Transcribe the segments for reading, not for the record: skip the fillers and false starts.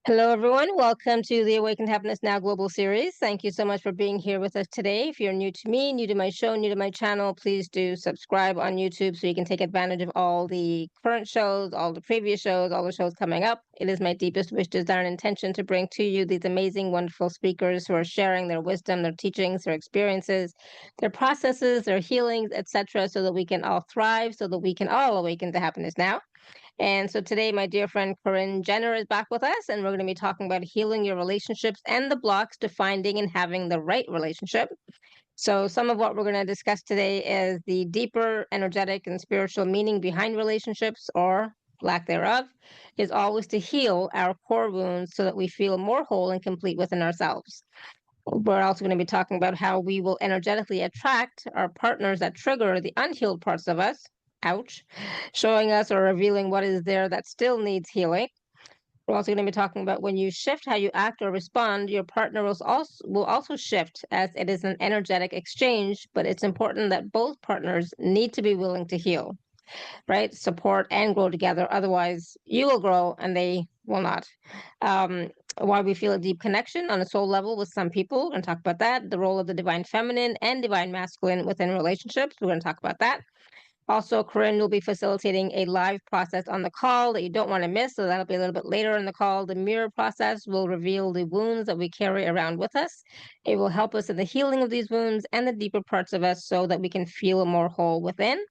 Hello, everyone. Welcome to the Awaken to Happiness Now Global Series. Thank you so much for being here with us today. If you're new to me, new to my show, new to my channel, please do subscribe on YouTube so you can take advantage of all the current shows, all the previous shows, all the shows coming up. It is my deepest wish, desire, and intention to bring to you these amazing, wonderful speakers who are sharing their wisdom, their teachings, their experiences, their processes, their healings, etc., so that we can all thrive, so that we can all awaken to happiness now. And so today, my dear friend Corrinne Jenner is back with us, and we're going to be talking about healing your relationships and the blocks to finding and having the right relationship. So, some of what we're going to discuss today is the deeper energetic and spiritual meaning behind relationships, or lack thereof, is always to heal our core wounds so that we feel more whole and complete within ourselves. We're also going to be talking about how we will energetically attract our partners that trigger the unhealed parts of us. Ouch. Showing us or revealing what is there that still needs healing. We're also going to be talking about when you shift how you act or respond, your partner will also shift, as it is an energetic exchange, but it's important that both partners need to be willing to heal, right? Support and grow together. Otherwise, you will grow and they will not. Um, why we feel a deep connection on a soul level with some people. We're going to talk about that. The role of the divine feminine and divine masculine within relationships. We're going to talk about that. Also, Corrinne will be facilitating a live process on the call that you don't want to miss. So that'll be a little bit later in the call. The mirror process will reveal the wounds that we carry around with us. It will help us in the healing of these wounds and the deeper parts of us so that we can feel more whole within.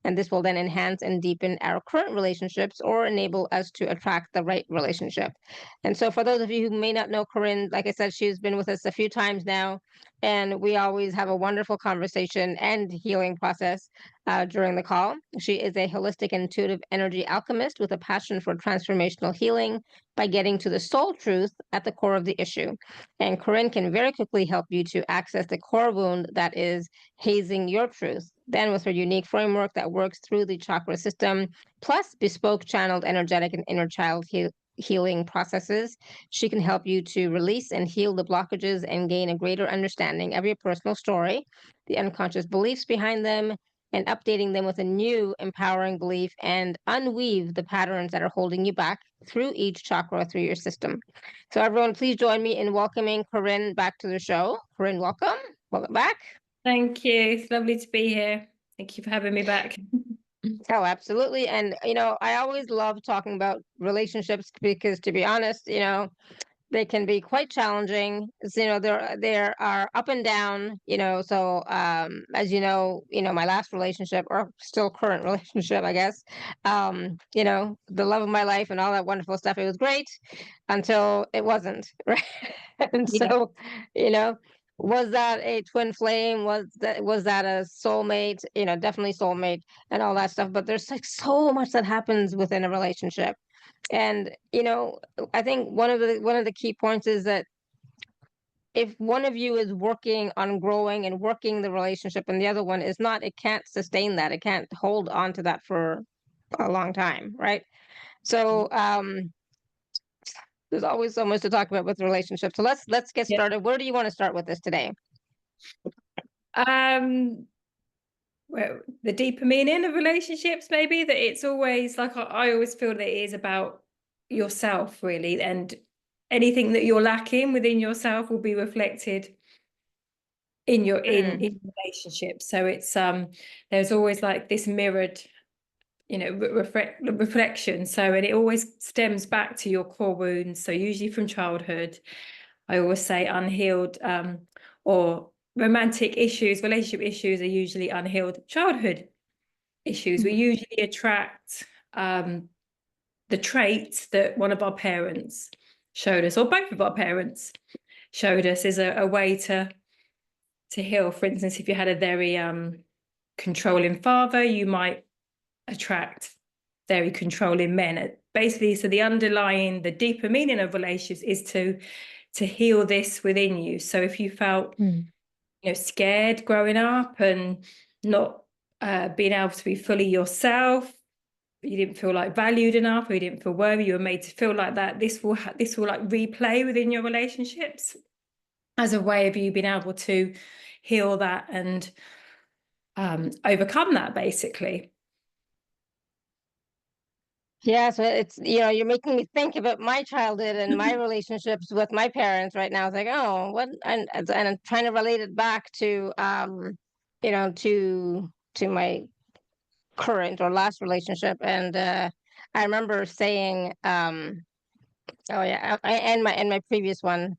And this will then enhance and deepen our current relationships or enable us to attract the right relationship. And so, for those of you who may not know Corinne, like I said, she's been with us a few times now, and we always have a wonderful conversation and healing process during the call. She is a holistic and intuitive energy alchemist with a passion for transformational healing by getting to the soul truth at the core of the issue. And Corinne can very quickly help you to access the core wound that is hazing your truth. Then, with her unique framework that works through the chakra system, plus bespoke channeled energetic and inner child healing processes, she can help you to release and heal the blockages and gain a greater understanding of your personal story, the unconscious beliefs behind them, and updating them with a new empowering belief and unweave the patterns that are holding you back through each chakra through your system. So, everyone, please join me in welcoming Corinne back to the show. Corinne, welcome. Welcome back. Thank you. It's lovely to be here. Thank you for having me back. Oh, absolutely. And, I always love talking about relationships because, to be honest, they can be quite challenging. There are up and down, so as my last relationship, or still current relationship, I guess, the love of my life and all that wonderful stuff, it was great until it wasn't, right? And Yeah. so, you know, was that a twin flame? Was that a soulmate? Definitely soulmate and all that stuff. But there's like so much that happens within a relationship. And I think one of the key points is that if one of you is working on growing and working the relationship and the other one is not, it can't sustain that. It can't hold on to that for a long time, right? So there's always so much to talk about with relationships. So let's get Yeah. started. Where do you want to start with this today? Well, the deeper meaning of relationships, maybe that it's always like I always feel that it is about yourself, really, and anything that you're lacking within yourself will be reflected in your in relationships. So it's there's always like this mirrored, reflection. So, and it always stems back to your core wounds. So usually from childhood. I always say unhealed or romantic issues, relationship issues are usually unhealed childhood issues. We usually attract the traits that one of our parents showed us, or both of our parents showed us, is a way to heal. For instance, if you had a very controlling father, you might attract very controlling men. Basically, so the deeper meaning of relationships is to heal this within you. So if you felt scared growing up and not being able to be fully yourself, you didn't feel like valued enough, or you didn't feel worthy, you were made to feel like that, this will like replay within your relationships as a way of you being able to heal that and overcome that, basically. Yeah, so it's, you're making me think about my childhood and my relationships with my parents right now. It's like, oh, what, and I'm trying to relate it back to, to my current or last relationship, and I remember saying, oh yeah, and my previous one,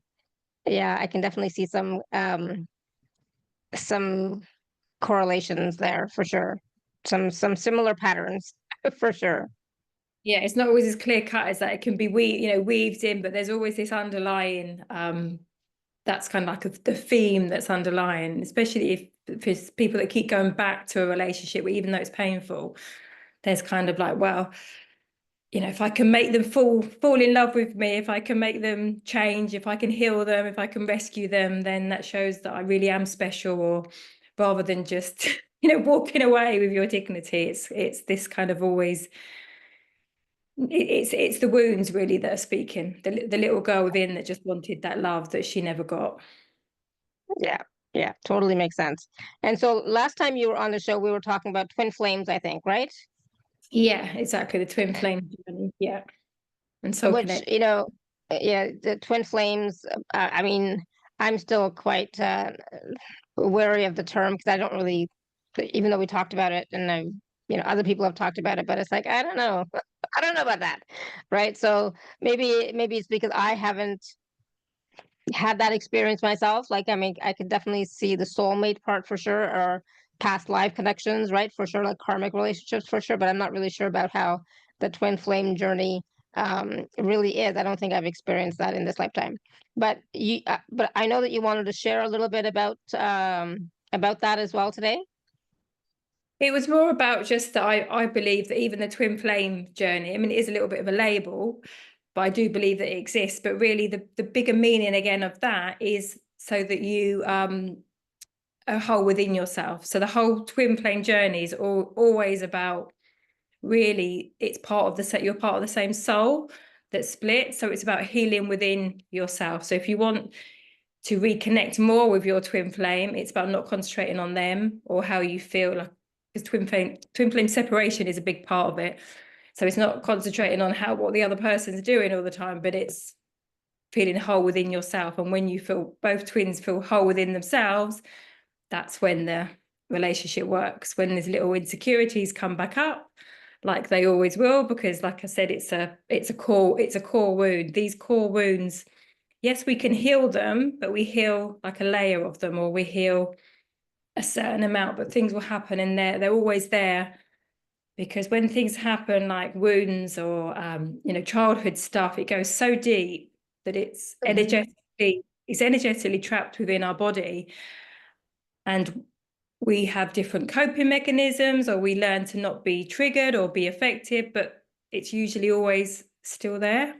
yeah, I can definitely see some correlations there for sure, some similar patterns for sure. Yeah, it's not always as clear cut as that. It can be weaved in, but there's always this underlying that's kind of like the theme that's underlying, especially if it's people that keep going back to a relationship where even though it's painful, there's kind of like, well, if I can make them fall in love with me, if I can make them change, if I can heal them, if I can rescue them, then that shows that I really am special. Or rather than just walking away with your dignity, it's this kind of always it's the wounds really that are speaking, the little girl within that just wanted that love that she never got. Yeah, yeah, totally makes sense. And so last time you were on the show, we were talking about twin flames, I think, right? Yeah, exactly, the twin flame journey. Yeah, and soul Which, connect. yeah, the twin flames. I mean, I'm still quite wary of the term because I don't really, even though we talked about it and other people have talked about it, but it's like, I don't know. I don't know about that, right? So maybe it's because I haven't had that experience myself. Like, I mean, I could definitely see the soulmate part for sure, or past life connections, right? For sure, like karmic relationships for sure, but I'm not really sure about how the twin flame journey really is. I don't think I've experienced that in this lifetime. But I know that you wanted to share a little bit about that as well today. It was more about just that I believe that even the twin flame journey, I mean, it is a little bit of a label, but I do believe that it exists. But really, the bigger meaning again of that is so that you are whole within yourself. So the whole twin flame journey is always about really, it's part of the set. You're part of the same soul that's split. So it's about healing within yourself. So if you want to reconnect more with your twin flame, it's about not concentrating on them or how you feel. Like, because twin flame separation is a big part of it. So it's not concentrating on what the other person's doing all the time, but it's feeling whole within yourself. And when you feel both twins feel whole within themselves, that's when the relationship works. When there's little insecurities come back up, like they always will, because like I said, it's a core wound. These core wounds, yes, we can heal them, but we heal like a layer of them, or we heal a certain amount, but things will happen and they're always there. Because when things happen like wounds or childhood stuff, it goes so deep that Mhm. it's energetically trapped within our body. And we have different coping mechanisms, or we learn to not be triggered or be affected, but it's usually always still there.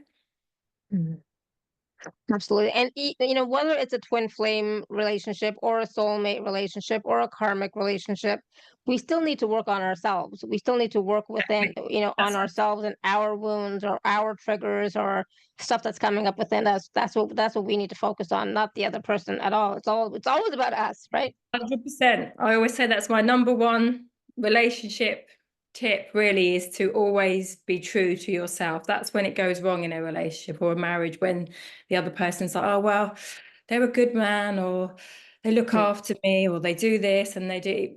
Absolutely. And whether it's a twin flame relationship or a soulmate relationship or a karmic relationship, we still need to work on ourselves. We still need to work within, on That's ourselves and our wounds or our triggers or stuff that's coming up within us. That's what we need to focus on, not the other person at all. It's always about us, right? 100%. I always say that's my number one relationship tip, really, is to always be true to yourself. That's when it goes wrong in a relationship or a marriage, when the other person's like, oh, well, they're a good man, or they look Mm. after me, or they do this and they do.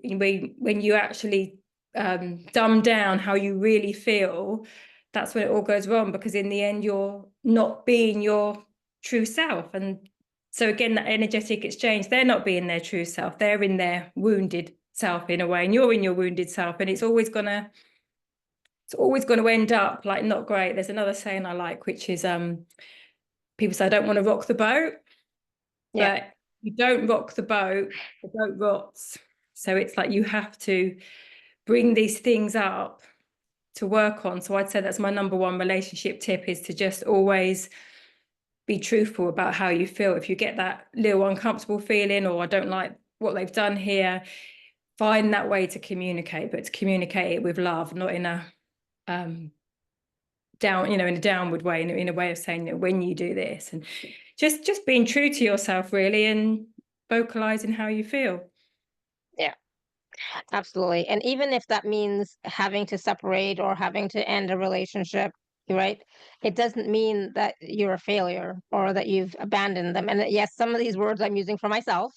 When you actually dumb down how you really feel, that's when it all goes wrong, because in the end, you're not being your true self. And so again, that energetic exchange, they're not being their true self. They're in their wounded self in a way, and you're in your wounded self. And it's always gonna end up like not great. There's another saying I like, which is people say, I don't want to rock the boat, Yeah. but you don't rock the boat rots. So it's like you have to bring these things up to work on. So I'd say that's my number one relationship tip, is to just always be truthful about how you feel. If you get that little uncomfortable feeling, or I don't like what they've done here, find that way to communicate, but to communicate it with love, not in a in a downward way, in a way of saying that when you do this, and just being true to yourself really, and vocalizing how you feel. Yeah. Absolutely. And even if that means having to separate or having to end a relationship, right? It doesn't mean that you're a failure or that you've abandoned them. And yes, some of these words I'm using for myself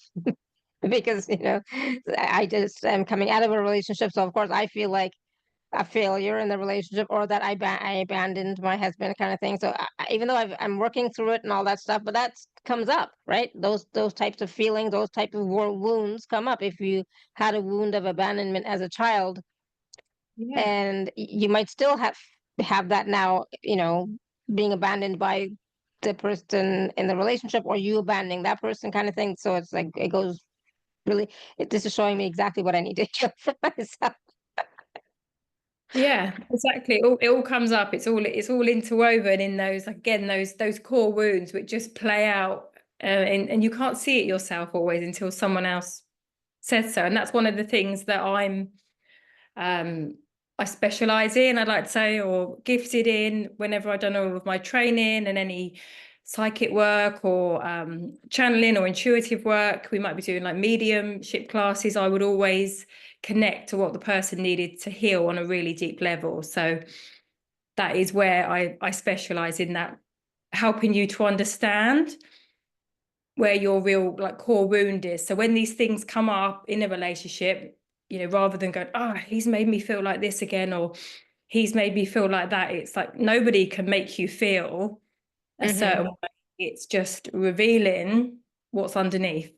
because, I just am coming out of a relationship. So, of course, I feel like a failure in the relationship or that I abandoned my husband kind of thing. So even though I'm working through it and all that stuff, but that comes up, right? Those types of feelings, those type of wounds come up if you had a wound of abandonment as a child, Yeah. and you might still have that now, being abandoned by the person in the relationship or you abandoning that person kind of thing. So it's like it goes really. This is showing me exactly what I need to heal for myself. Yeah, exactly. It all comes up. It's all interwoven in those, again, those core wounds which just play out, and you can't see it yourself always until someone else says so. And that's one of the things that um I specialize in, I'd like to say, or gifted in. Whenever I've done all of my training and any psychic work or channeling or intuitive work, we might be doing like mediumship classes, I would always connect to what the person needed to heal on a really deep level. So that is where I specialize in that, helping you to understand where your real like core wound is. So when these things come up in a relationship, rather than going, oh, he's made me feel like this again, or he's made me feel like that, it's like nobody can make you feel a Hmm. certain way. It's just revealing what's underneath,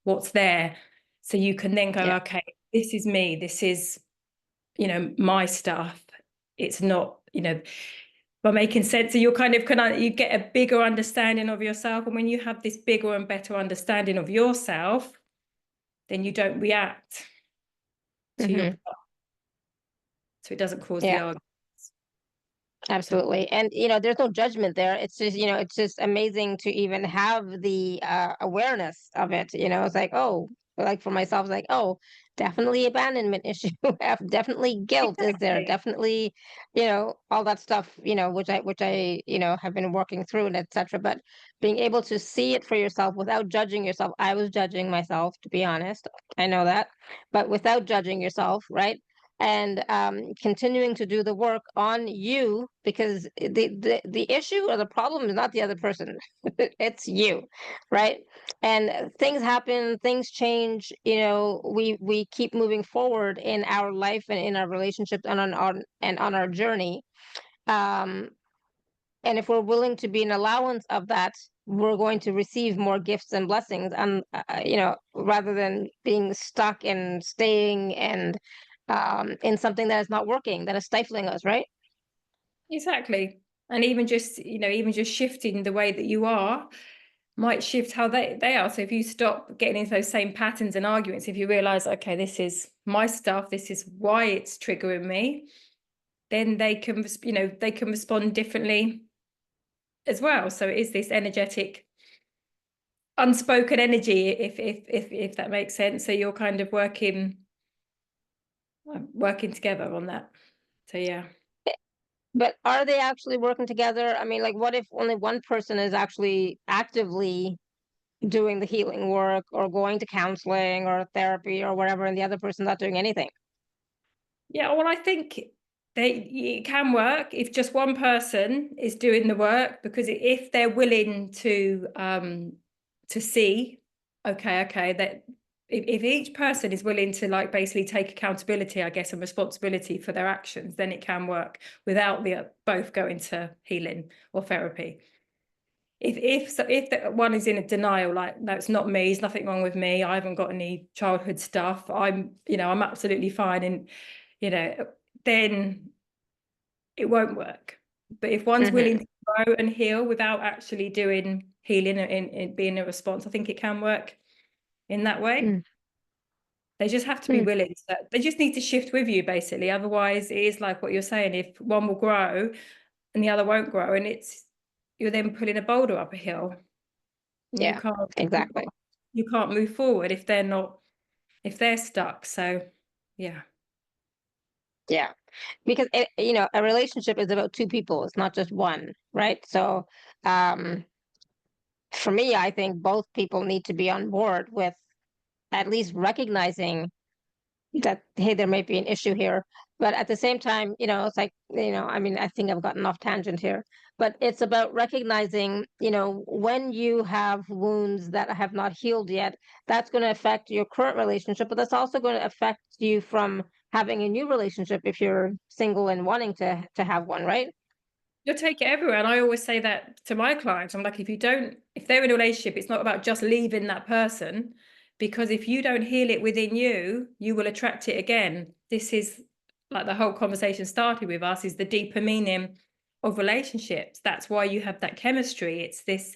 what's there. So you can then go, Yeah. okay, this is me. This is, my stuff. It's not, by making sense. So you're kind of you get a bigger understanding of yourself. And when you have this bigger and better understanding of yourself, then you don't react to your, Hmm. so it doesn't cause the Yeah. argument. So Absolutely. And there's no judgment there. It's just, it's just amazing to even have the awareness of it. It's like, oh, like for myself, it's like, oh, definitely abandonment issue. Definitely guilt is there. exactly. Definitely, all that stuff, which I have been working through and etc. But being able to see it for yourself without judging yourself. I was judging myself, to be honest. I know that. But without judging yourself, right? And continuing to do the work on you, because the issue or the problem is not the other person. It's you, right? And things happen, things change. We keep moving forward in our life and in our relationships and on our journey. um and if we're willing to be an allowance of that, we're going to receive more gifts and blessings, and rather than being stuck and staying and in something that is not working, that is stifling us, right? Exactly. And even just shifting the way that you are might shift how they are. So if you stop getting into those same patterns and arguments, if you realize, okay, this is my stuff, this is why it's triggering me, then they can respond differently as well. So it is this energetic, unspoken energy, if that makes sense. So you're kind of working together on that. So yeah. But are they actually working together? I mean, like, what if only one person is actually actively doing the healing work or going to counseling or therapy or whatever, and the other person not doing anything? Yeah, well, I think it can work if just one person is doing the work, because if they're willing to see, okay, that if each person is willing to like basically take accountability, I guess, and responsibility for their actions, then it can work without the both going to healing or therapy. If the one is in a denial, like, no, it's not me, there's nothing wrong with me, I haven't got any childhood stuff, I'm absolutely fine, and you know then it won't work. But if one's willing Hmm. to grow and heal without actually doing healing and being a response, I think it can work in that way. They just have to be Mm-hmm. willing. So they just need to shift with you, basically. Otherwise, it is like what you're saying. If one will grow and the other won't grow, and you're then pulling a boulder up a hill, and you Yeah, can't you exactly. can't you can't move forward if they're stuck. So yeah. Yeah, because a relationship is about two people. It's not just one, right? So, um, for me, I think both people need to be on board with at least recognizing, that, hey, there might be an issue here. But at the same time, it's like, I mean, I think I've gotten off tangent here, but it's about recognizing, when you have wounds that have not healed yet, that's going to affect your current relationship, but that's also going to affect you from having a new relationship if you're single and wanting to have one, right? You'll take it everywhere. And I always say that to my clients. I'm like, if they're in a relationship, it's not about just leaving that person, because if you don't heal it within you, you will attract it again. This is like the whole conversation started with us, is the deeper meaning of relationships. That's why you have that chemistry. It's this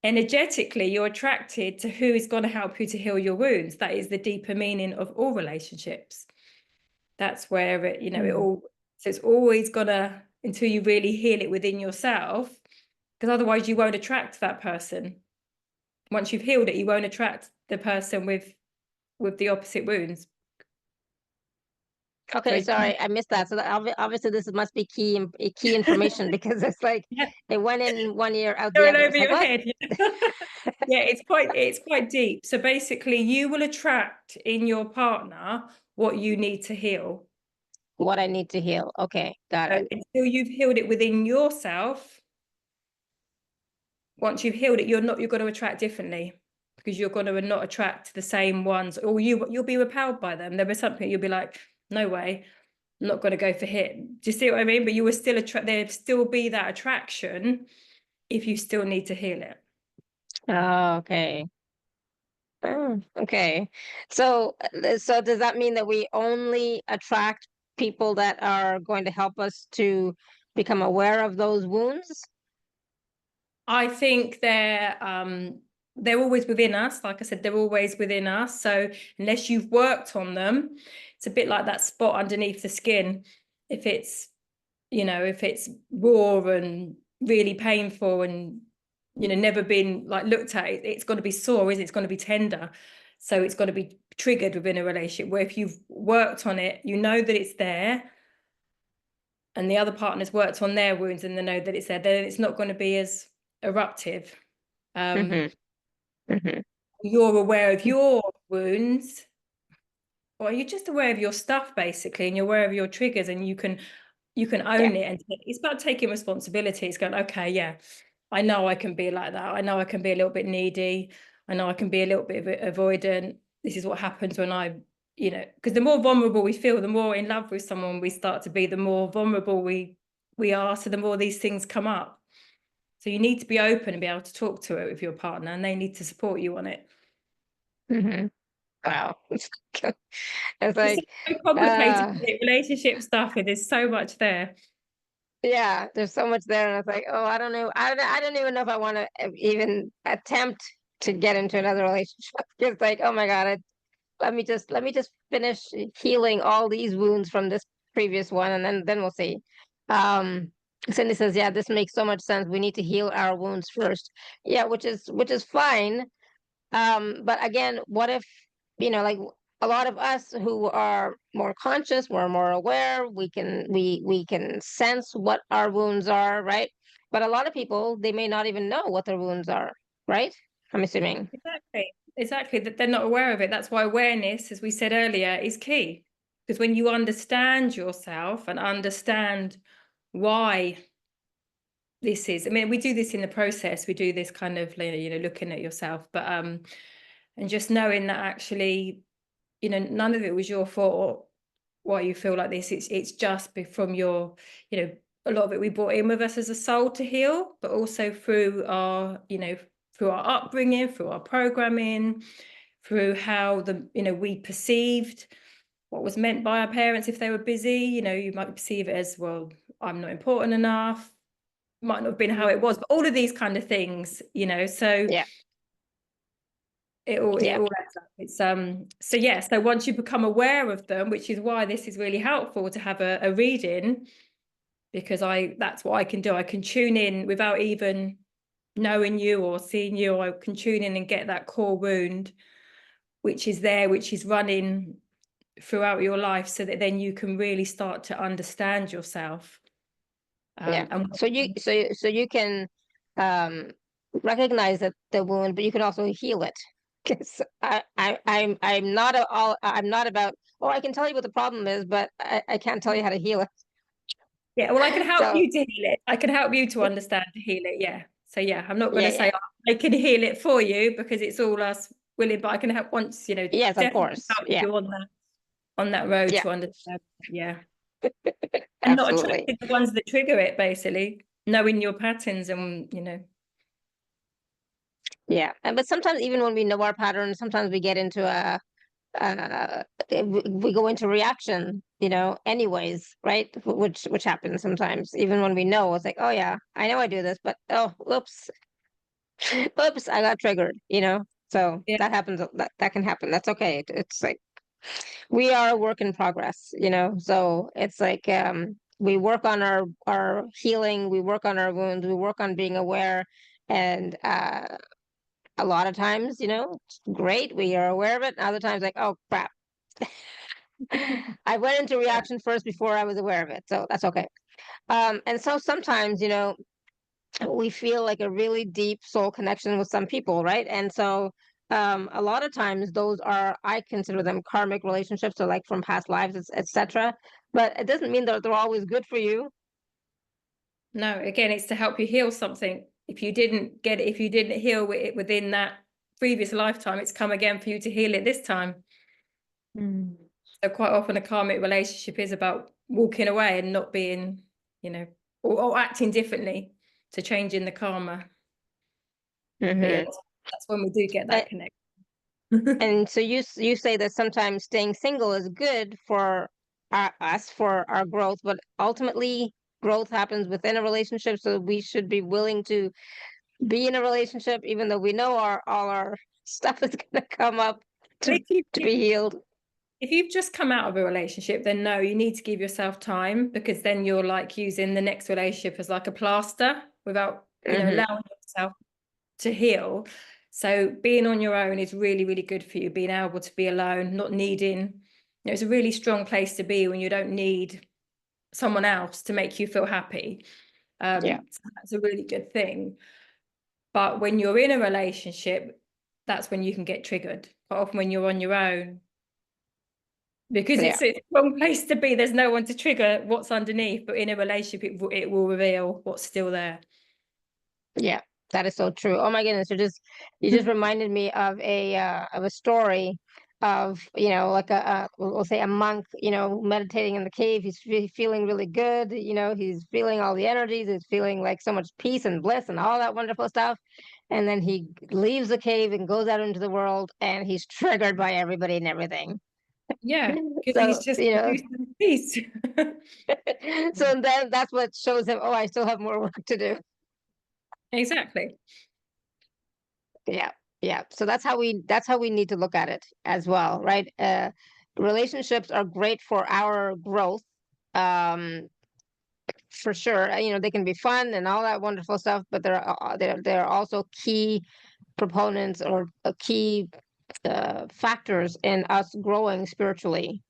energetically, you're attracted to who is going to help you to heal your wounds. That is the deeper meaning of all relationships. That's where it all, so it's always gonna, until you really heal it within yourself, because otherwise you won't attract that person. Once you've healed it, you won't attract the person with the opposite wounds. Okay, So sorry, I missed that. So obviously this must be key information because it's like yeah, it went in one ear, out the going other. over It's like, your what? head. Yeah, it's quite deep. So basically, you will attract in your partner what you need to heal. What I need to heal. Okay, got So it. until you've healed it within yourself, once you've healed it, you're going to attract differently, because you're going to not attract the same ones, or you'll be repelled by them. There'll be something you'll be like, no way, I'm not going to go for hit. Do you see what I mean? But you will still there'll still be that attraction if you still need to heal it. Oh, okay. Oh, okay. So does that mean that we only attract people that are going to help us to become aware of those wounds? I think they're always within us. Like I said, they're always within us. So unless you've worked on them, it's a bit like that spot underneath the skin. If it's, if it's raw and really painful and, never been like looked at, it's got to be sore, is it? It's going to be tender. So it's got to be triggered within a relationship, where if you've worked on it, you know that it's there, and the other partner's worked on their wounds and they know that it's there, then it's not going to be as eruptive. Mm-hmm. Mm-hmm. You're aware of your wounds, or you're just aware of your stuff basically, and you're aware of your triggers, and you can Yeah. own it. And it's about taking responsibility. It's going, okay, yeah, I know I can be like that. I know I can be a little bit needy. I know I can be a little bit avoidant. This is what happens when because the more vulnerable we feel, the more in love with someone we start to be, the more vulnerable we are. So the more these things come up. So you need to be open and be able to talk to it with your partner, and they need to support you on it. Mm-hmm. Wow. It's It's like, so complicated, uh, relationship stuff. There's so much there. yeah, there's so much there, and it's like, oh, I don't know, I don't even know if I want to even attempt to get into another relationship. It's like, oh my God, let me just finish healing all these wounds from this previous one, and then we'll see. Um, Cindy says, yeah, this makes so much sense. We need to heal our wounds first. Yeah, which is fine. But again, what if, like a lot of us who are more conscious, we're more aware, we can sense what our wounds are, right? But a lot of people, they may not even know what their wounds are, right? I'm assuming. Exactly, that they're not aware of it. That's why awareness, as we said earlier, is key. Because when you understand yourself and understand why this is, I mean, we do this in the process, we do this kind of, looking at yourself, but and just knowing that actually, none of it was your fault, why you feel like this. It's just from your, a lot of it we brought in with us as a soul to heal, but also through our, through our upbringing, through our programming, through how we perceived what was meant by our parents. If they were busy, you might perceive it as, well, I'm not important enough. Might not have been how it was, but all of these kind of things, so Yeah, it yeah, all adds up. It's so yeah, so once you become aware of them, which is why this is really helpful to have a reading, because that's what I can do. I can tune in without even knowing you or seeing you. I can tune in and get that core wound, which is there, which is running throughout your life, so that then you can really start to understand yourself. yeah. And So you can um recognize that the wound, but you can also heal it. 'Cause I'm not about, oh, I can tell you what the problem is, but I can't tell you how to heal it. Yeah, well, I can help So you to heal it. I can help you to understand to heal it. Yeah. So yeah, I'm not going yeah, to say yeah. I can heal it for you because it's all us willing, but I can help once, Yes, of definitely course. help Yeah. you on that road Yeah, to understand. Yeah. And not absolutely. attracting the ones that trigger it, basically. Knowing your patterns and, Yeah. And but sometimes even when we know our patterns, sometimes we get into we go into reaction, anyways, right? Which happens sometimes, even when we know it's like, oh yeah, I know I do this, but oh, whoops, whoops, I got triggered, So yeah, that happens. That can happen. That's okay. It's like we are a work in progress, So it's like we work on our healing, we work on our wounds, we work on being aware, and a lot of times, it's great, we are aware of it. And other times, like, oh crap, I went into yeah. reaction first before I was aware of it, so that's okay. And so sometimes, we feel like a really deep soul connection with some people, right? And so a lot of times those are, I consider them karmic relationships, so like from past lives, etc. But it doesn't mean that they're always good for you. No, again, it's to help you heal something. If you didn't get it, if you didn't heal it within that previous lifetime, it's come again for you to heal it this time. Mm. So quite often a karmic relationship is about walking away and not being, or acting differently to changing the karma. But yeah, Hmm. that's when we do get And, that connection. and so you say that sometimes staying single is good for us, for our growth, but ultimately growth happens within a relationship. So we should be willing to be in a relationship, even though we know all our stuff is going to come up But to to be healed. if you've just come out of a relationship, then no, you need to give yourself time, because then you're like using the next relationship as like a plaster without, Hmm. allowing yourself to heal. So being on your own is really, really good for you. Being able to be alone, not needing, it's a really strong place to be when you don't need someone else to make you feel happy. Yeah, So that's a really good thing. But when you're in a relationship, that's when you can get triggered. But often when you're on your own, because yeah, it's a wrong place to be. There's no one to trigger what's underneath, but in a relationship, it will reveal what's still there. yeah. That is so true. Oh my goodness, you just reminded me of a story of, like we'll say a monk, meditating in the cave. He's feeling really good. He's feeling all the energies. He's feeling like so much peace and bliss and all that wonderful stuff. And then he leaves the cave and goes out into the world, and he's triggered by everybody and everything. Yeah, because So, he's just producing peace. so then that's what shows him, oh, I still have more work to do. Exactly. Yeah, yeah. So that's how we need to look at it as well, right? Relationships are great for our growth, um, for sure. They can be fun and all that wonderful stuff, but they're also key proponents, or key factors in us growing spiritually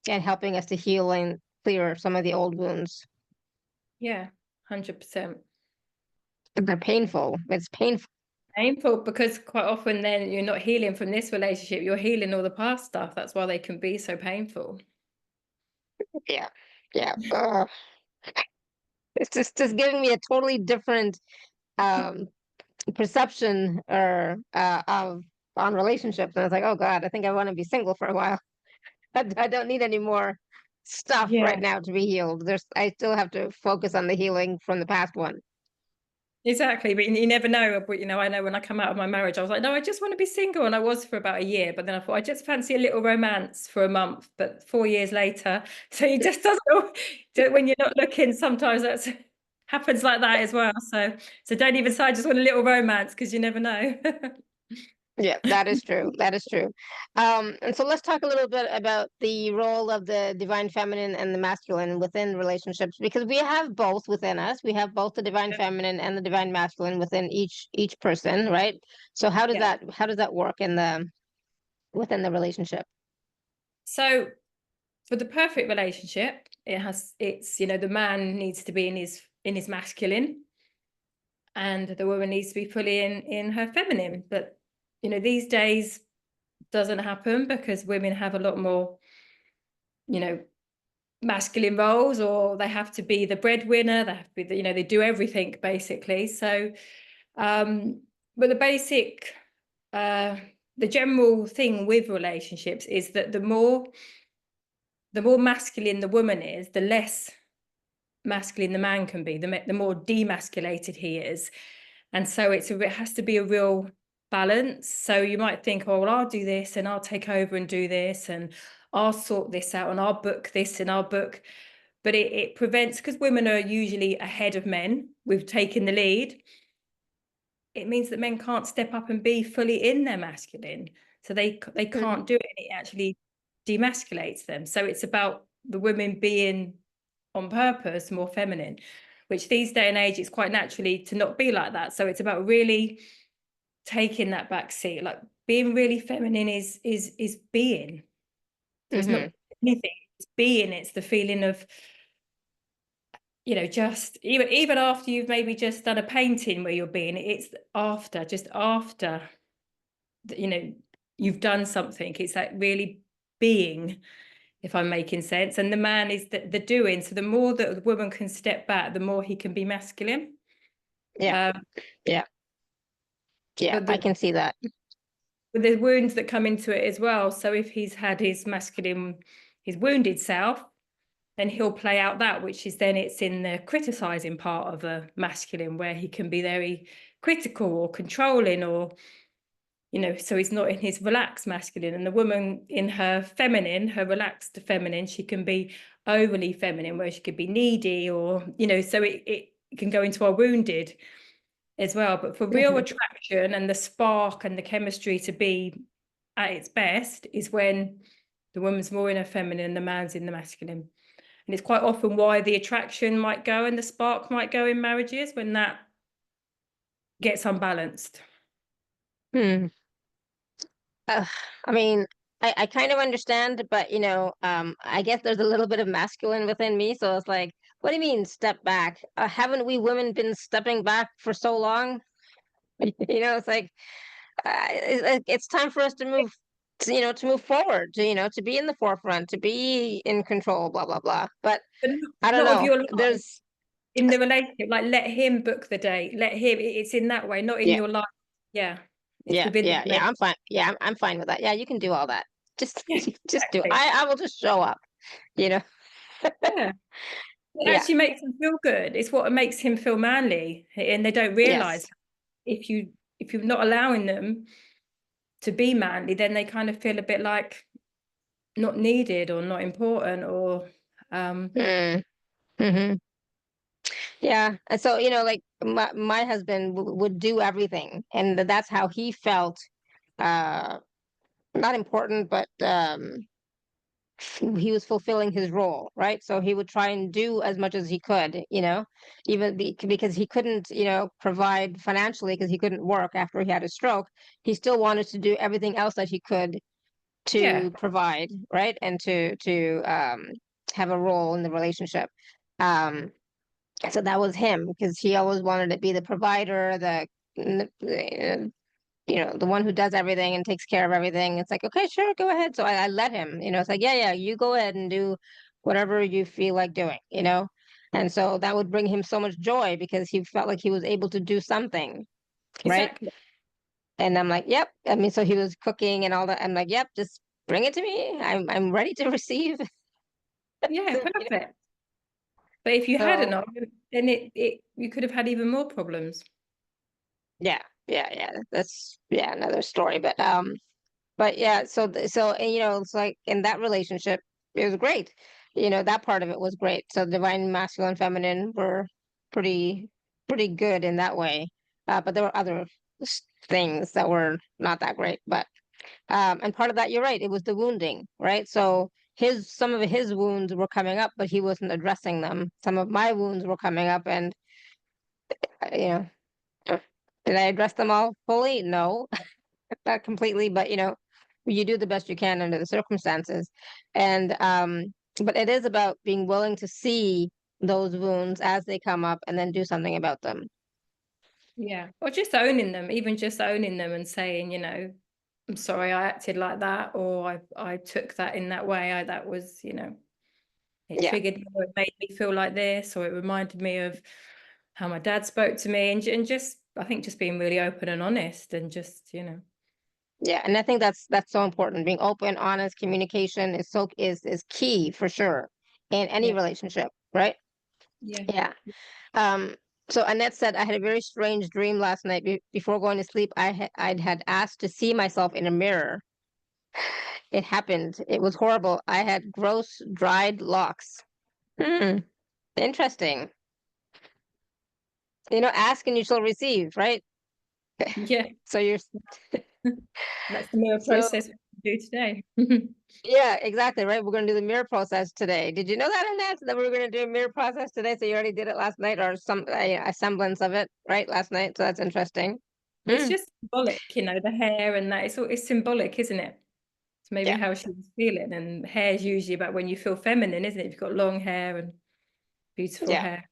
and helping us to heal and clear some of the old wounds. Yeah, 100%. They're painful. It's painful. Painful, because quite often then you're not healing from this relationship, you're healing all the past stuff. That's why they can be so painful. Yeah, yeah. It's just giving me a totally different um perception, or of on relationships, and it's like, oh god, I think I want to be single for a while. I don't need any more stuff right Yeah. now to be healed. I still have to focus on the healing from the past one. Exactly, but you never know. But I know when I come out of my marriage, I was like, no, I just want to be single, and I was for about a year. But then I thought, I just fancy a little romance for a month. But 4 years later, so you just doesn't. When you're not looking, sometimes that's happens like that as well. So don't even say I just want a little romance, because you never know. Yeah, that is true. That is true. And so let's talk a little bit about the role of the divine feminine and the masculine within relationships, because we have both within us. We have both the divine feminine and the divine masculine within each person, right? So Yeah. how does that work within the relationship? So for the perfect relationship, it's the man needs to be in his masculine, and the woman needs to be fully in her feminine. But these days doesn't happen because women have a lot more, masculine roles, or they have to be the breadwinner, they have to be they do everything basically. So but the general thing with relationships is that the more masculine the woman is, the less masculine the man can be, the more demasculated he is. And so it has to be a real balance. So you might think, oh, well, I'll do this and I'll take over and do this and I'll sort this out and I'll book this and I'll book. But it prevents, because women are usually ahead of men, we've taken the lead. It means that men can't step up and be fully in their masculine. So they can't do it, and it actually demasculates them. So it's about the women being on purpose more feminine, which these day and age it's quite naturally to not be like that. So it's about really taking that back seat, like being really feminine is being. So it's not anything, it's being. It's the feeling of, just even after you've maybe just done a painting where you're being, it's after you've done something. It's like really being, if I'm making sense. And the man is the doing. So the more that the woman can step back, the more he can be masculine. Yeah. Yeah. But I can see that. But there's wounds that come into it as well. So if he's had his masculine, his wounded self, then he'll play out that, which is then it's in the criticizing part of a masculine, where he can be very critical or controlling, or so he's not in his relaxed masculine. And the woman in her feminine, her relaxed feminine, she can be overly feminine, where she could be needy, or so it can go into our wounded as well. But for real attraction and the spark and the chemistry to be at its best is when the woman's more in her feminine and the man's in the masculine. And it's quite often why the attraction might go and the spark might go in marriages, when that gets unbalanced. I mean, I kind of understand, but I guess there's a little bit of masculine within me. So it's like, what do you mean step back? Haven't we women been stepping back for so long? It's like it's time for us to move, to move forward, to be in the forefront, to be in control, blah blah blah. But But I don't not of know. your life, There's in the relationship, like let him book the date, let him, it's in that way, not in yeah, your life. Yeah, it's within the yeah. relationship. I'm fine. Yeah, I'm fine with that. Yeah, you can do all that. Just Yeah, just do. exactly. I will just show up. You know. Yeah, it Yeah. actually makes him feel good. It's what makes him feel manly, and they don't realize Yes. if you're not allowing them to be manly, then they kind of feel a bit like not needed or not important, or Mm-hmm. Yeah. And so, like my husband would do everything, and that's how he felt. Uh, Not important, but he was fulfilling his role, right? So he would try and do as much as he could, even because he couldn't, provide financially because he couldn't work after he had a stroke. He still wanted to do everything else that he could yeah, to provide, right, and to have a role in the relationship. Um, so that was him because he always wanted to be the provider, the one who does everything and takes care of everything. It's like, okay, sure, go ahead. So I let him, it's like, yeah, you go ahead and do whatever you feel like doing. And so that would bring him so much joy because he felt like he was able to do something, right? exactly. And I'm like, yep. I mean, so he was cooking and all that. I'm like, yep, just bring it to me. I'm ready to receive. Yeah, So, perfect. But if you hadn't, so then you could have had even more problems. yeah. That's another story. But yeah, so and, it's like in that relationship, it was great. That part of it was great. So divine masculine, feminine were pretty pretty good in that way. But there were other things that were not that great. But and part of that, you're right, it was the wounding, right? So some of his wounds were coming up, but he wasn't addressing them. Some of my wounds were coming up, and you know, did I address them all fully? No, not completely, but you do the best you can under the circumstances. And but it is about being willing to see those wounds as they come up and then do something about them. Yeah, or just owning them, even just owning them and saying, I'm sorry I acted like that, or I took that in that way. That was, it Yeah. triggered me, or it made me feel like this, or it reminded me of how my dad spoke to me, and just, I think, just being really open and honest, and just, Yeah. And I think that's so important. Being open, honest, communication is key for sure in any yeah, relationship, right? yeah. Yeah. Um, so Annette said, I had a very strange dream last night. Before going to sleep, I'd had asked to see myself in a mirror. It happened. It was horrible. I had gross, dried locks. Hmm. Interesting. Ask and you shall receive, right? Yeah. So you're That's the mirror so process we do today. yeah, exactly, right. We're gonna do the mirror process today. Did you know that, Annette, that we were gonna do a mirror process today? So you already did it last night, or some a semblance of it, right? Last night. So that's interesting. It's Hmm. just symbolic, the hair and that. It's symbolic, isn't it? It's maybe Yeah, how she was feeling. And hair is usually about when you feel feminine, isn't it? If you've got long hair and beautiful yeah, hair.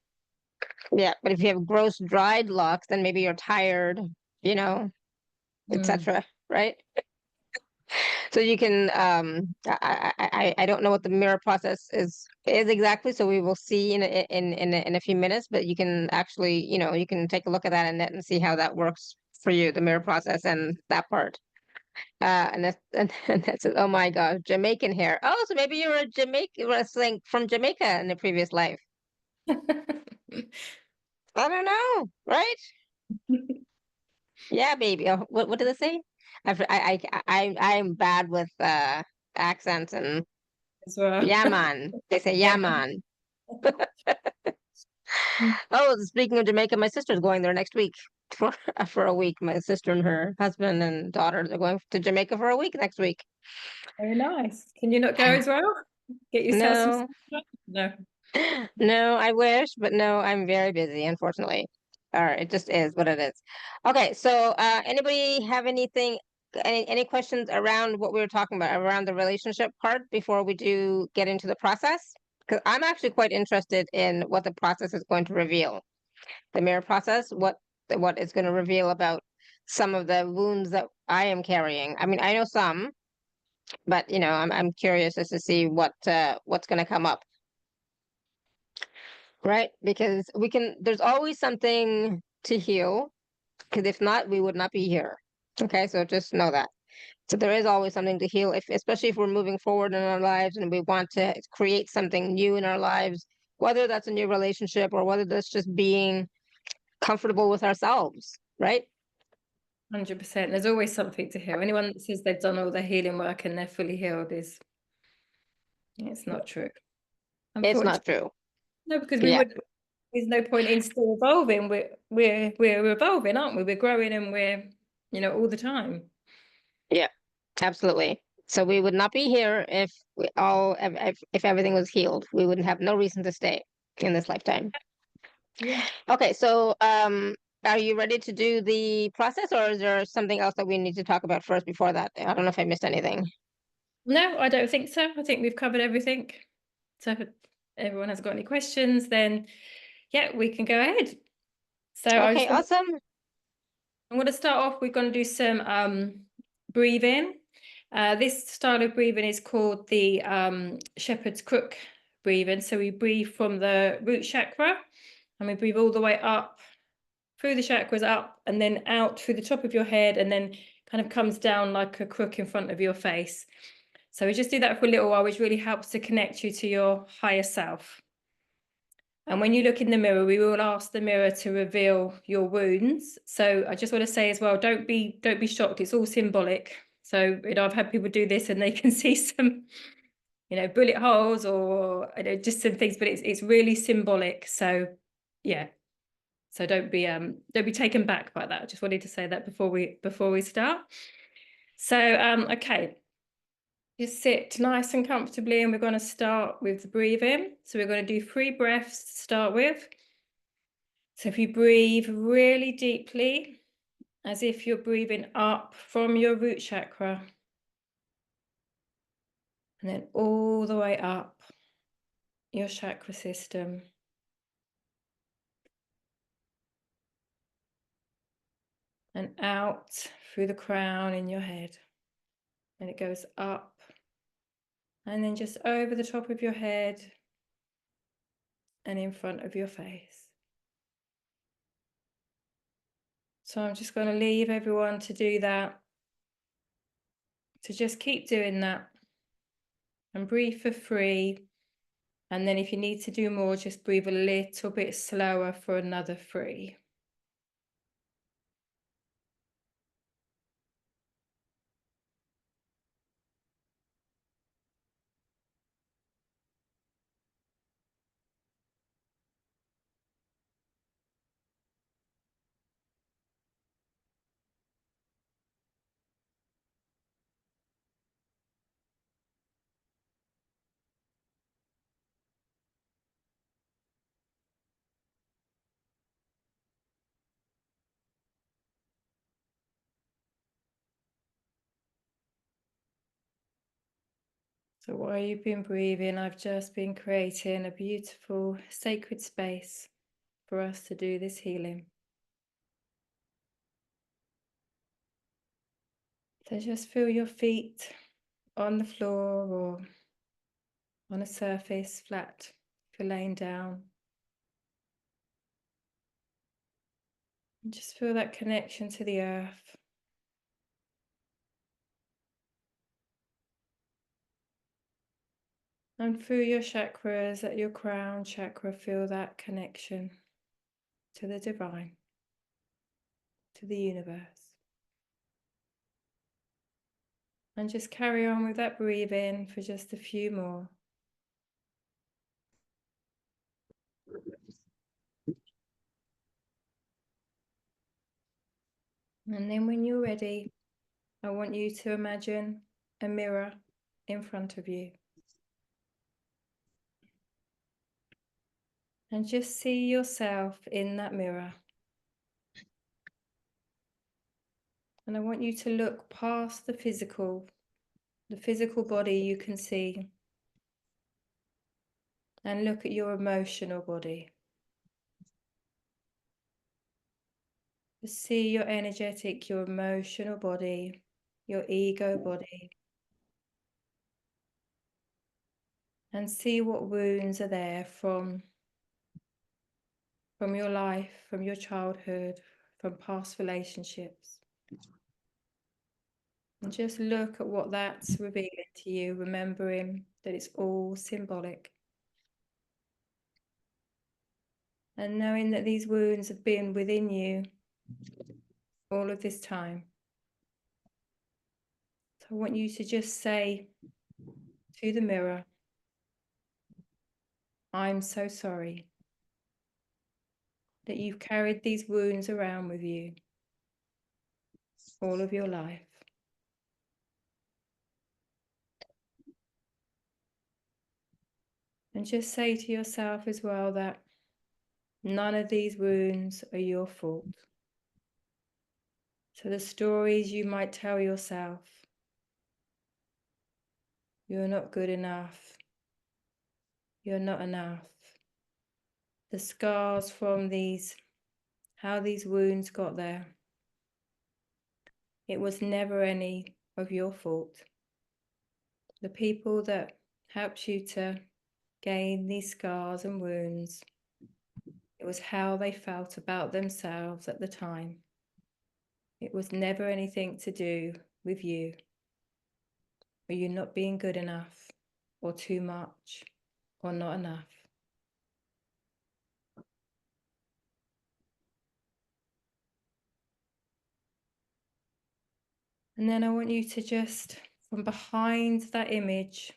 yeah. But if you have gross, dried locks, then maybe you're tired, you know, Mm. etc. Right? So you can I don't know what the mirror process is exactly, so we will see in a few minutes, but you can actually, you can take a look at that and see how that works for you, the mirror process and that part. And that's oh my God, Jamaican hair. Oh, so maybe you're a Jamaican wrestling from Jamaica in a previous life. I don't know, right? Yeah, baby. Oh, what did it say? I'm bad with accents and As well. yeah, man. They say Yeah, yeah, man. man. Oh, speaking of Jamaica, my sister's going there next week for for a week. My sister and her husband and daughter, they're going to Jamaica for a week next week. Very nice. Can you not go as well? Get yourself some No, sunshine? No. no, I wish, but no, I'm very busy, unfortunately. All right, it just is what it is. Okay, so anybody have any questions around what we were talking about, around the relationship part before we do get into the process? Because I'm actually quite interested in what the process is going to reveal. The mirror process, what it's going to reveal about some of the wounds that I am carrying. I mean, I know some, but I'm curious as to see what's going to come up, right? Because there's always something to heal, because if not, we would not be here. Okay, so just know that. So there is always something to heal, if especially if we're moving forward in our lives and we want to create something new in our lives, whether that's a new relationship or whether that's just being comfortable with ourselves, right? 100%. There's always something to heal. Anyone that says they've done all their healing work and they're fully healed it's not true. It's not Unfortunately. true. No, because Yeah, there's no point in still evolving. We're evolving, aren't we? We're growing, and we're, all the time. yeah, absolutely. So we would not be here if everything was healed. We wouldn't have no reason to stay in this lifetime. Yeah. Okay, so are you ready to do the process, or is there something else that we need to talk about first before that? I don't know if I missed anything. No, I don't think so. I think we've covered everything. So if everyone has got any questions, then yeah, we can go ahead. So Okay, awesome. I'm going to start off. We're going to do some breathing. This style of breathing is called the shepherd's crook breathing. So we breathe from the root chakra, and we breathe all the way up through the chakras, up and then out through the top of your head, and then kind of comes down like a crook in front of your face. So we just do that for a little while, which really helps to connect you to your higher self. And when you look in the mirror, we will ask the mirror to reveal your wounds. So I just want to say as well, don't be shocked. It's all symbolic. So I've had people do this and they can see some, bullet holes or just some things, but it's really symbolic. So yeah. So don't be taken back by that. I just wanted to say that before we start. So okay. Just sit nice and comfortably, and we're going to start with the breathing. So we're going to do 3 breaths to start with. So if you breathe really deeply, as if you're breathing up from your root chakra, and then all the way up your chakra system. And out through the crown in your head. and it goes up and then just over the top of your head and in front of your face. So I'm just going to leave everyone to do that, to just keep doing that and breathe for 3. And then if you need to do more, just breathe a little bit slower for another 3. So while you've been breathing, I've just been creating a beautiful sacred space for us to do this healing. So just feel your feet on the floor or on a surface flat if you're laying down. And just feel that connection to the earth. And through your chakras at your crown chakra, feel that connection to the divine, to the universe. And just carry on with that breathing for just a few more. And then when you're ready, I want you to imagine a mirror in front of you. And just see yourself in that mirror. And I want you to look past the physical body you can see, and look at your emotional body. Just see your energetic, your emotional body, your ego body. And see what wounds are there from your life, from your childhood, from past relationships. And just look at what that's revealing to you, remembering that it's all symbolic. And knowing that these wounds have been within you all of this time. So I want you to just say to the mirror, I'm so sorry that you've carried these wounds around with you all of your life. And just say to yourself as well that none of these wounds are your fault. So the stories you might tell yourself, you're not good enough, you're not enough, the scars from how these wounds got there, it was never any of your fault. The people that helped you to gain these scars and wounds, it was how they felt about themselves at the time. It was never anything to do with you, or you not being good enough, or too much, or not enough. And then I want you to just, from behind that image,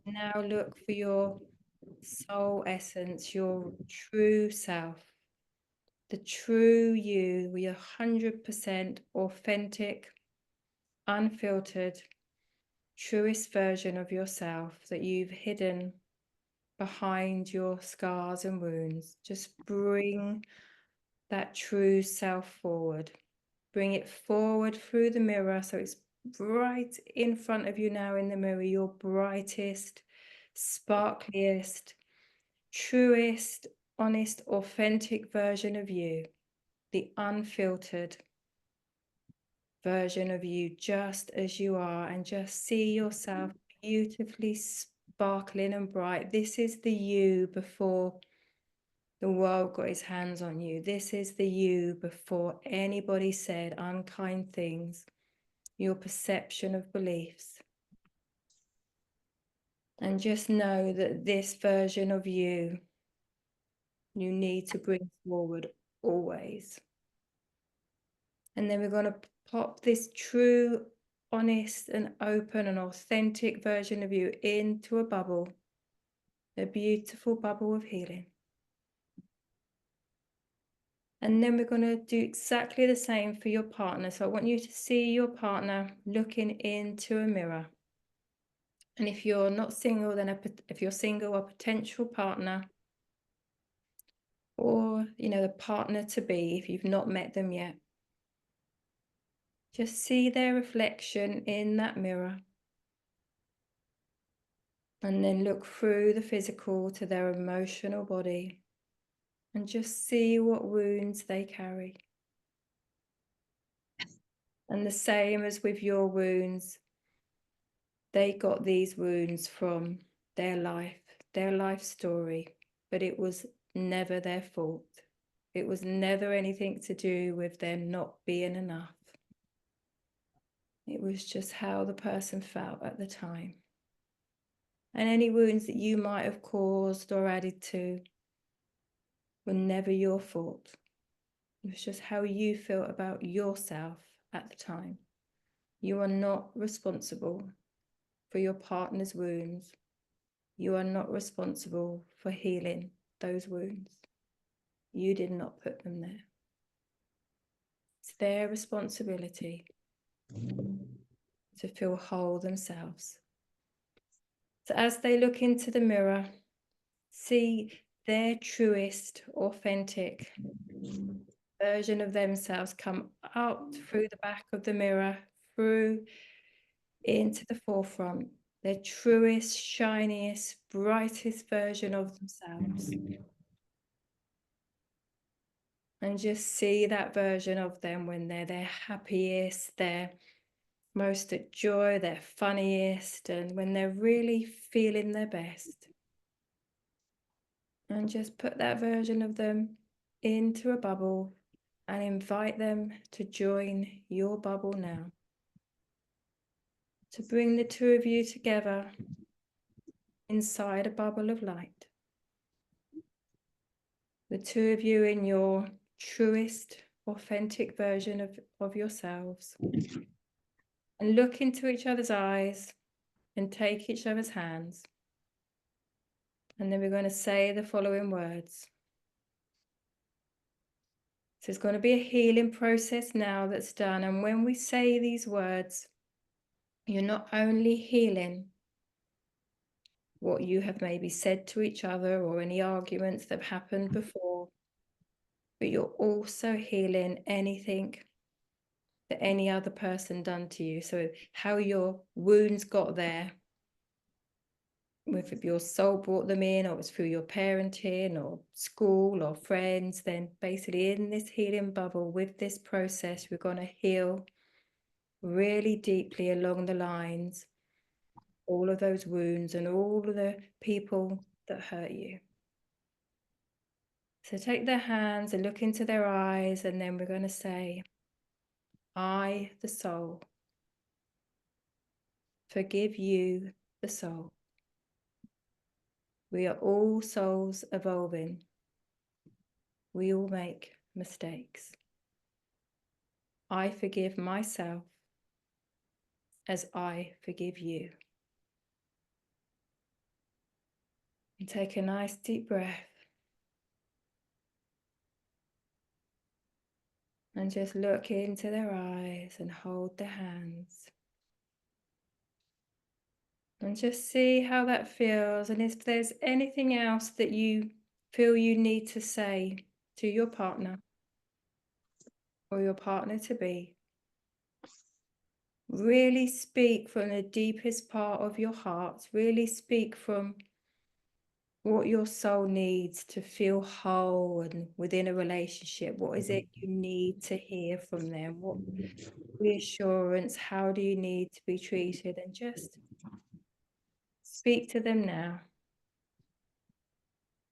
now look for your soul essence, your true self, the true you, your 100% authentic, unfiltered, truest version of yourself that you've hidden behind your scars and wounds. Just bring that true self forward. Bring it forward through the mirror so it's right in front of you now in the mirror, your brightest, sparkliest, truest, honest, authentic version of you, the unfiltered, version of you just as you are, and just see yourself beautifully sparkling and bright. This is the you before the world got its hands on you. This is the you before anybody said unkind things, your perception of beliefs. And just know that this version of you need to bring forward always. And then we're going to pop this true, honest and open and authentic version of you into a bubble, a beautiful bubble of healing. And then we're going to do exactly the same for your partner. So I want you to see your partner looking into a mirror. And if you're not single, then if you're single, a potential partner, or, the partner to be, if you've not met them yet, just see their reflection in that mirror. And then look through the physical to their emotional body and just see what wounds they carry. And the same as with your wounds, they got these wounds from their life story, but it was never their fault. It was never anything to do with them not being enough. It was just how the person felt at the time. And any wounds that you might have caused or added to were never your fault. It was just how you felt about yourself at the time. You are not responsible for your partner's wounds. You are not responsible for healing those wounds. You did not put them there. It's their responsibility to feel whole themselves. So as they look into the mirror, see their truest, authentic version of themselves come out through the back of the mirror, through into the forefront, their truest, shiniest, brightest version of themselves. And just see that version of them when they're their happiest, their most at joy, their funniest, and when they're really feeling their best. And just put that version of them into a bubble and invite them to join your bubble now. To bring the two of you together inside a bubble of light. The two of you in your truest, authentic version of yourselves. And look into each other's eyes and take each other's hands. And then we're going to say the following words. So it's going to be a healing process now that's done. And when we say these words, you're not only healing what you have maybe said to each other or any arguments that have happened before, but you're also healing anything that any other person done to you. So how your wounds got there, if your soul brought them in, or it was through your parenting or school or friends, then basically in this healing bubble with this process, we're going to heal really deeply along the lines, all of those wounds and all of the people that hurt you. So take their hands and look into their eyes, and then we're going to say, I, the soul, forgive you, the soul. We are all souls evolving. We all make mistakes. I forgive myself as I forgive you. And take a nice deep breath. And just look into their eyes and hold their hands. And just see how that feels. And if there's anything else that you feel you need to say to your partner or your partner to be, really speak from the deepest part of your heart. Really speak from what your soul needs to feel whole and within a relationship. What is it you need to hear from them? What reassurance? How do you need to be treated? And just speak to them now.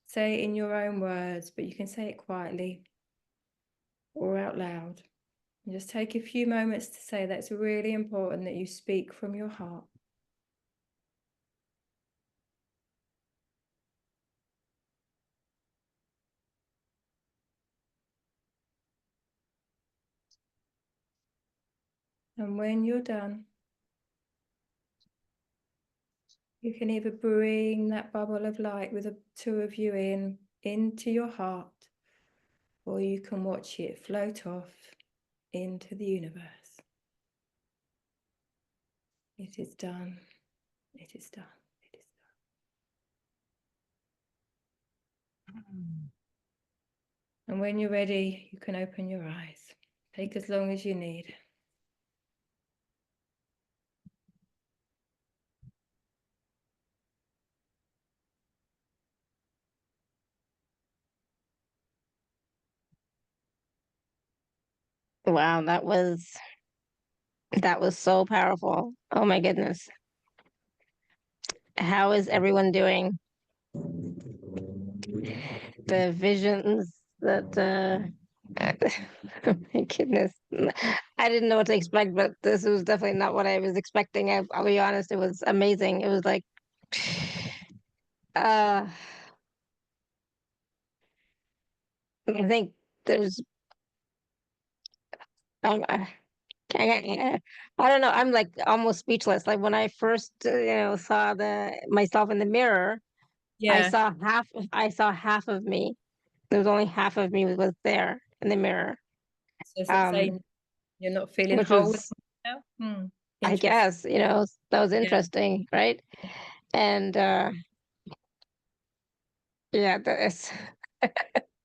Say it in your own words, but you can say it quietly or out loud. And just take a few moments to say that. It's really important that you speak from your heart. And when you're done, you can either bring that bubble of light with the two of you into your heart, or you can watch it float off into the universe. It is done. It is done. It is done. And when you're ready, you can open your eyes. Take as long as you need. Wow, that was so powerful. Oh my goodness. How is everyone doing? The visions that oh my goodness. I didn't know what to expect, but this was definitely not what I was expecting. I'll be honest, it was amazing. It was like uh I think there's I, I don't know. I'm like almost speechless. Like when I first, saw the myself in the mirror, Yeah. I saw half of me. There was only half of me was there in the mirror. So is it Um, saying you're not feeling which whole with was, yourself? I Interesting. guess, that was Yeah. interesting, right? And yeah, that's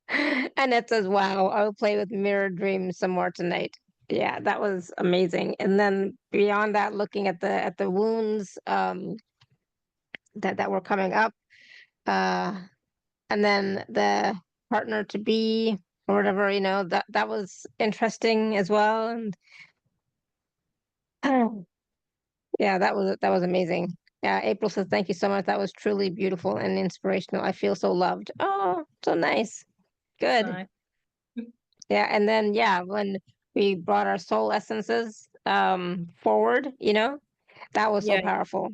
and it says, "Wow, I'll play with mirror dreams some more tonight." Yeah, that was amazing. And then beyond that, looking at the wounds that were coming up, uh, and then the partner to be or whatever, that was interesting as well. And yeah, that was amazing. Yeah, April says, "Thank you so much. That was truly beautiful and inspirational. I feel so loved." Oh, so nice. It's Good. nice. Yeah, and then yeah, when we brought our soul essences forward, that was so Yeah. powerful.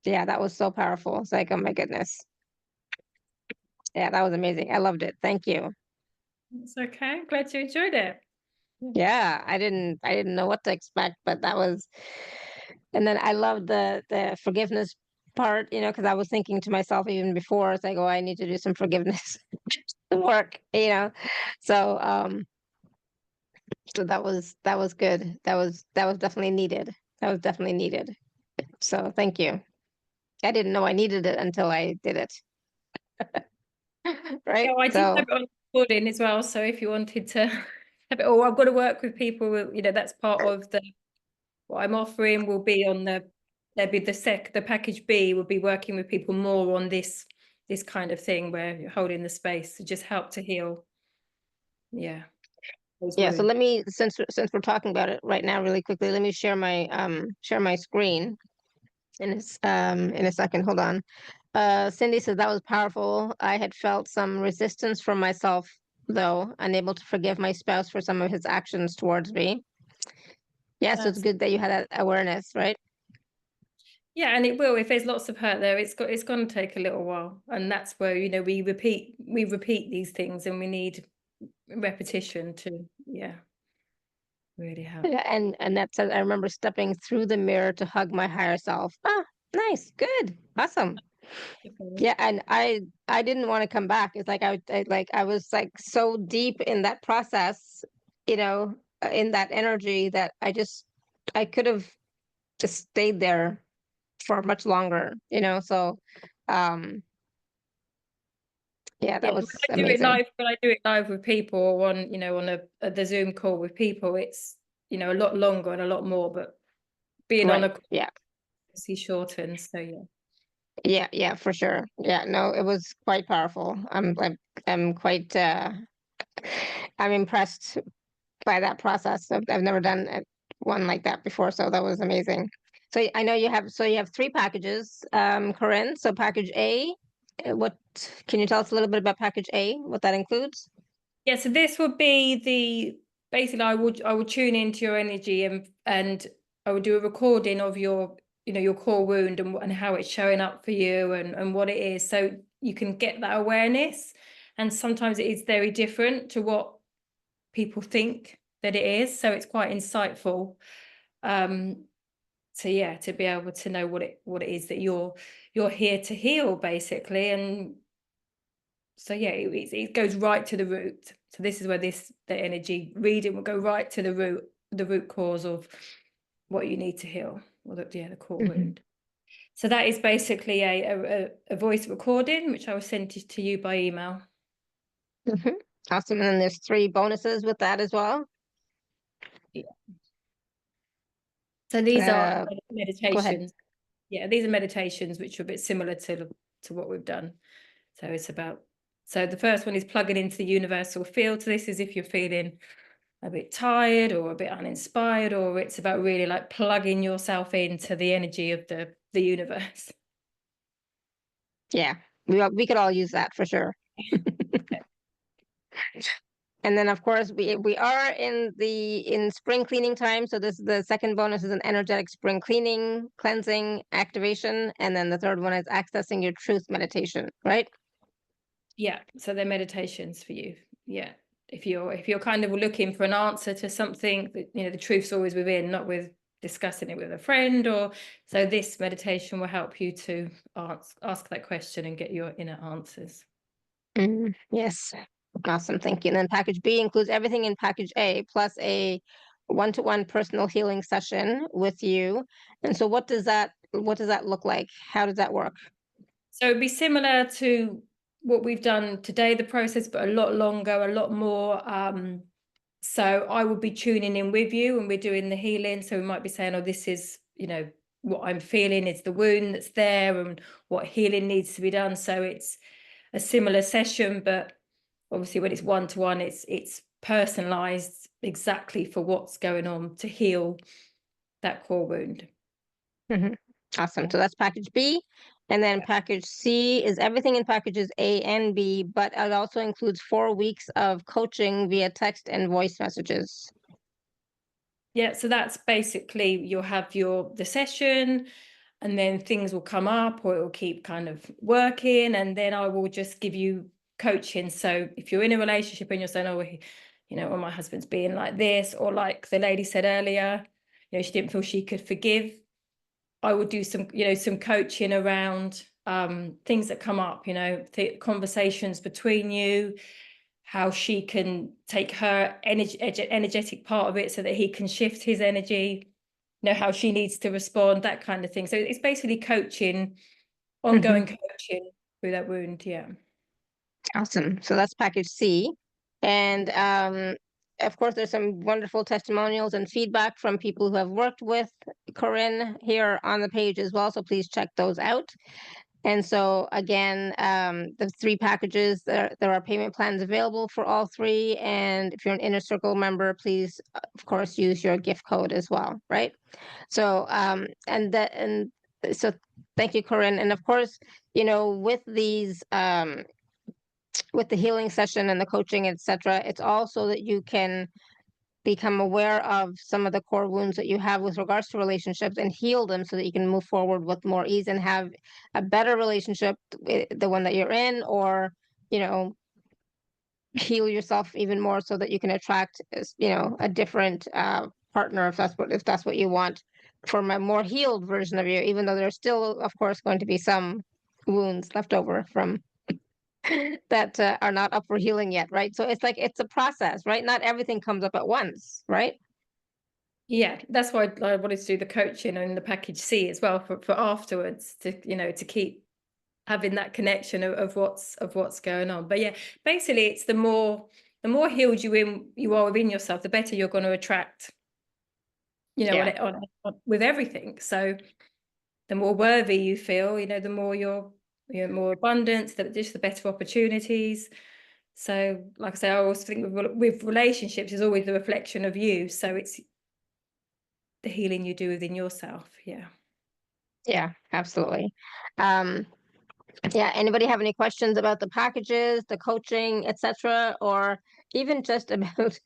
Yeah, that was so powerful. It's like, oh my goodness. Yeah, that was amazing. I loved it. Thank you. It's okay. I'm glad you enjoyed it. Yeah, I didn't know what to expect, but that was, and then I loved the forgiveness part, because I was thinking to myself even before, it's like, oh, I need to do some forgiveness work. So so that was good. That was definitely needed. That was definitely needed. So thank you. I didn't know I needed it until I did it. Yeah, Right? I did have So it on recording as well. So if you wanted to have it, or I've got to work with people, that's part of what I'm offering will be on there'll be the package B will be working with people more on this kind of thing where you're holding the space to just help to heal. Yeah. Those yeah, so wounds. let me since we're talking about it right now really quickly, let me share my screen in a second. Hold on. Cindy says that was powerful. I had felt some resistance from myself, though, unable to forgive my spouse for some of his actions towards me. Yeah, so it's That's good that you had that awareness, right? Yeah, and it will. If there's lots of hurt there, it's going to take a little while, and that's where we repeat these things, and we need repetition to really help. Yeah, and that says I remember stepping through the mirror to hug my higher self. Ah, nice, good, awesome. Yeah, and I didn't want to come back. It's like I was like so deep in that process, in that energy that I could have just stayed there for much longer, so um yeah, Yeah, that was amazing. when I do it live with people, or on the Zoom call with people, it's a lot longer and a lot more. But being on a Right. call Yeah. obviously shortens, so yeah. Yeah, for sure. Yeah, no, it was quite powerful. I'm quite I'm impressed by that process. I've never done one like that before, so that was amazing. So I know you have three packages, Corinne. So package A, what can you tell us a little bit about package A, what that includes? Yeah, so this would be basically I would tune into your energy, and I would do a recording of your, your core wound, and how it's showing up for you, and what it is, so you can get that awareness. And sometimes it is very different to what people think that it is, so it's quite insightful. So yeah, to be able to know what it is that you're here to heal, basically. And so yeah, it goes right to the root. So this is where the energy reading will go right to the root cause of what you need to heal, or the core Hmm. wound. So that is basically a voice recording, which I will send to you by email. Hmm. Awesome. And then there's three bonuses with that as well. Yeah. So these are Uh, go ahead. meditations. Yeah, these are meditations which are a bit similar to what we've done. So it's about, so the first one is plugging into the universal field. So this is if you're feeling a bit tired or a bit uninspired, or it's about really like plugging yourself into the energy of the universe. Yeah, we could all use that for sure. And then of course we are in spring cleaning time. So this the second bonus is an energetic spring cleaning, cleansing, activation, and then the third one is accessing your truth meditation, right? Yeah, so they're meditations for you. Yeah, if you're kind of looking for an answer to something, that the truth's always within, not with discussing it with a friend. Or so this meditation will help you to ask that question and get your inner answers. Yes. Awesome. Thank you. And then package B includes everything in package A plus a one-to-one personal healing session with you. And so what does that look like? How does that work? So it'd be similar to what we've done today, the process, but a lot longer, a lot more. So I will be tuning in with you, and we're doing the healing. So we might be saying, oh, this is, what I'm feeling is the wound that's there, and what healing needs to be done. So it's a similar session, but obviously when it's one-to-one, it's personalized exactly for what's going on to heal that core wound. Mhm. Awesome. So that's package B. And then package C is everything in packages A and B, but it also includes 4 weeks of coaching via text and voice messages. Yeah, so that's basically, you'll have the session, and then things will come up, or it will keep kind of working, and then I will just give you coaching. So if you're in a relationship and you're saying, oh, well, my husband's being like this, or like the lady said earlier, she didn't feel she could forgive, I would do some coaching around things that come up, conversations between you, how she can take her energetic part of it so that he can shift his energy, how she needs to respond, that kind of thing. So it's basically coaching, Mhm. ongoing coaching through that wound. Yeah. Awesome. So that's package C. And of course, there's some wonderful testimonials and feedback from people who have worked with Corinne here on the page as well. So please check those out. And so again, the three packages, there are payment plans available for all three. And if you're an Inner Circle member, please, of course, use your gift code as well, right? So, and so thank you, Corinne. And of course, with these, with the healing session and the coaching, etc., it's also that you can become aware of some of the core wounds that you have with regards to relationships and heal them so that you can move forward with more ease and have a better relationship, the one that you're in, or you know heal yourself even more so that you can attract a different partner if that's what you want, from a more healed version of you, even though there's still of course going to be some wounds left over from that are not up for healing yet, right? So it's like it's a process, right? Not everything comes up at once, right? Yeah, that's why I wanted to do the coaching and the package C as well, for afterwards, to keep having that connection of what's going on. But yeah, basically it's the more healed you are within yourself, the better you're going to attract, Yeah. with everything. So the more worthy you feel, the more you're more abundance, just the better opportunities. So, like I say, I always think with relationships is always the reflection of you. So it's the healing you do within yourself. Yeah. Yeah, absolutely. Um, yeah, anybody have any questions about the packages, the coaching, etc., or even just about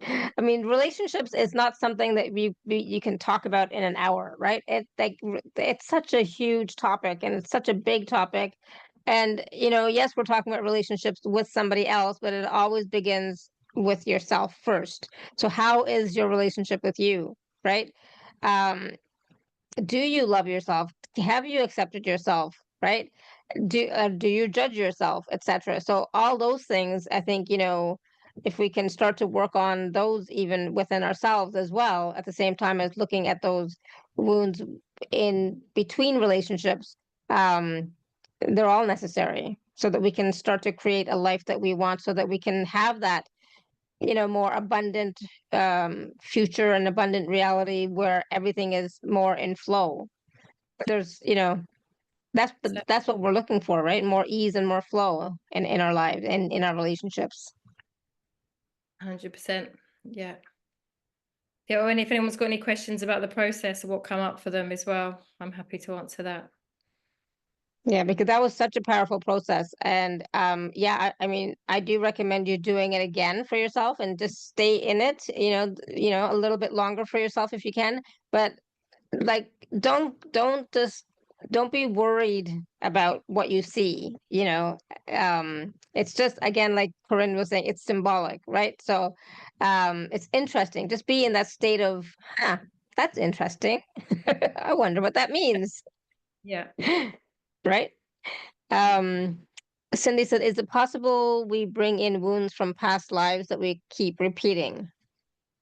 I mean, relationships is not something that you can talk about in an hour, right? It's such a huge topic and it's such a big topic. And yes, we're talking about relationships with somebody else, but it always begins with yourself first. So how is your relationship with you, right? Um, do you love yourself? Have you accepted yourself, right? Do you judge yourself, etc.? So all those things, I think, if we can start to work on those even within ourselves as well, at the same time as looking at those wounds in between relationships, um they're all necessary so that we can start to create a life that we want, so that we can have that more abundant future and abundant reality where everything is more in flow. There's So that's what we're looking for, right? More ease and more flow in our lives and in our relationships. 100%. Yeah. Yeah. And if anyone's got any questions about the process or what come up for them as well, I'm happy to answer that. Yeah, because that was such a powerful process. And yeah, I mean, I do recommend you doing it again for yourself and just stay in it, a little bit longer for yourself if you can. But like, don't be worried about what you see. It's just, again, like Corrinne was saying, it's symbolic, right? So it's interesting. Just be in that state of, that's interesting. I wonder what that means. Yeah. Right? um Cindy said, is it possible we bring in wounds from past lives that we keep repeating?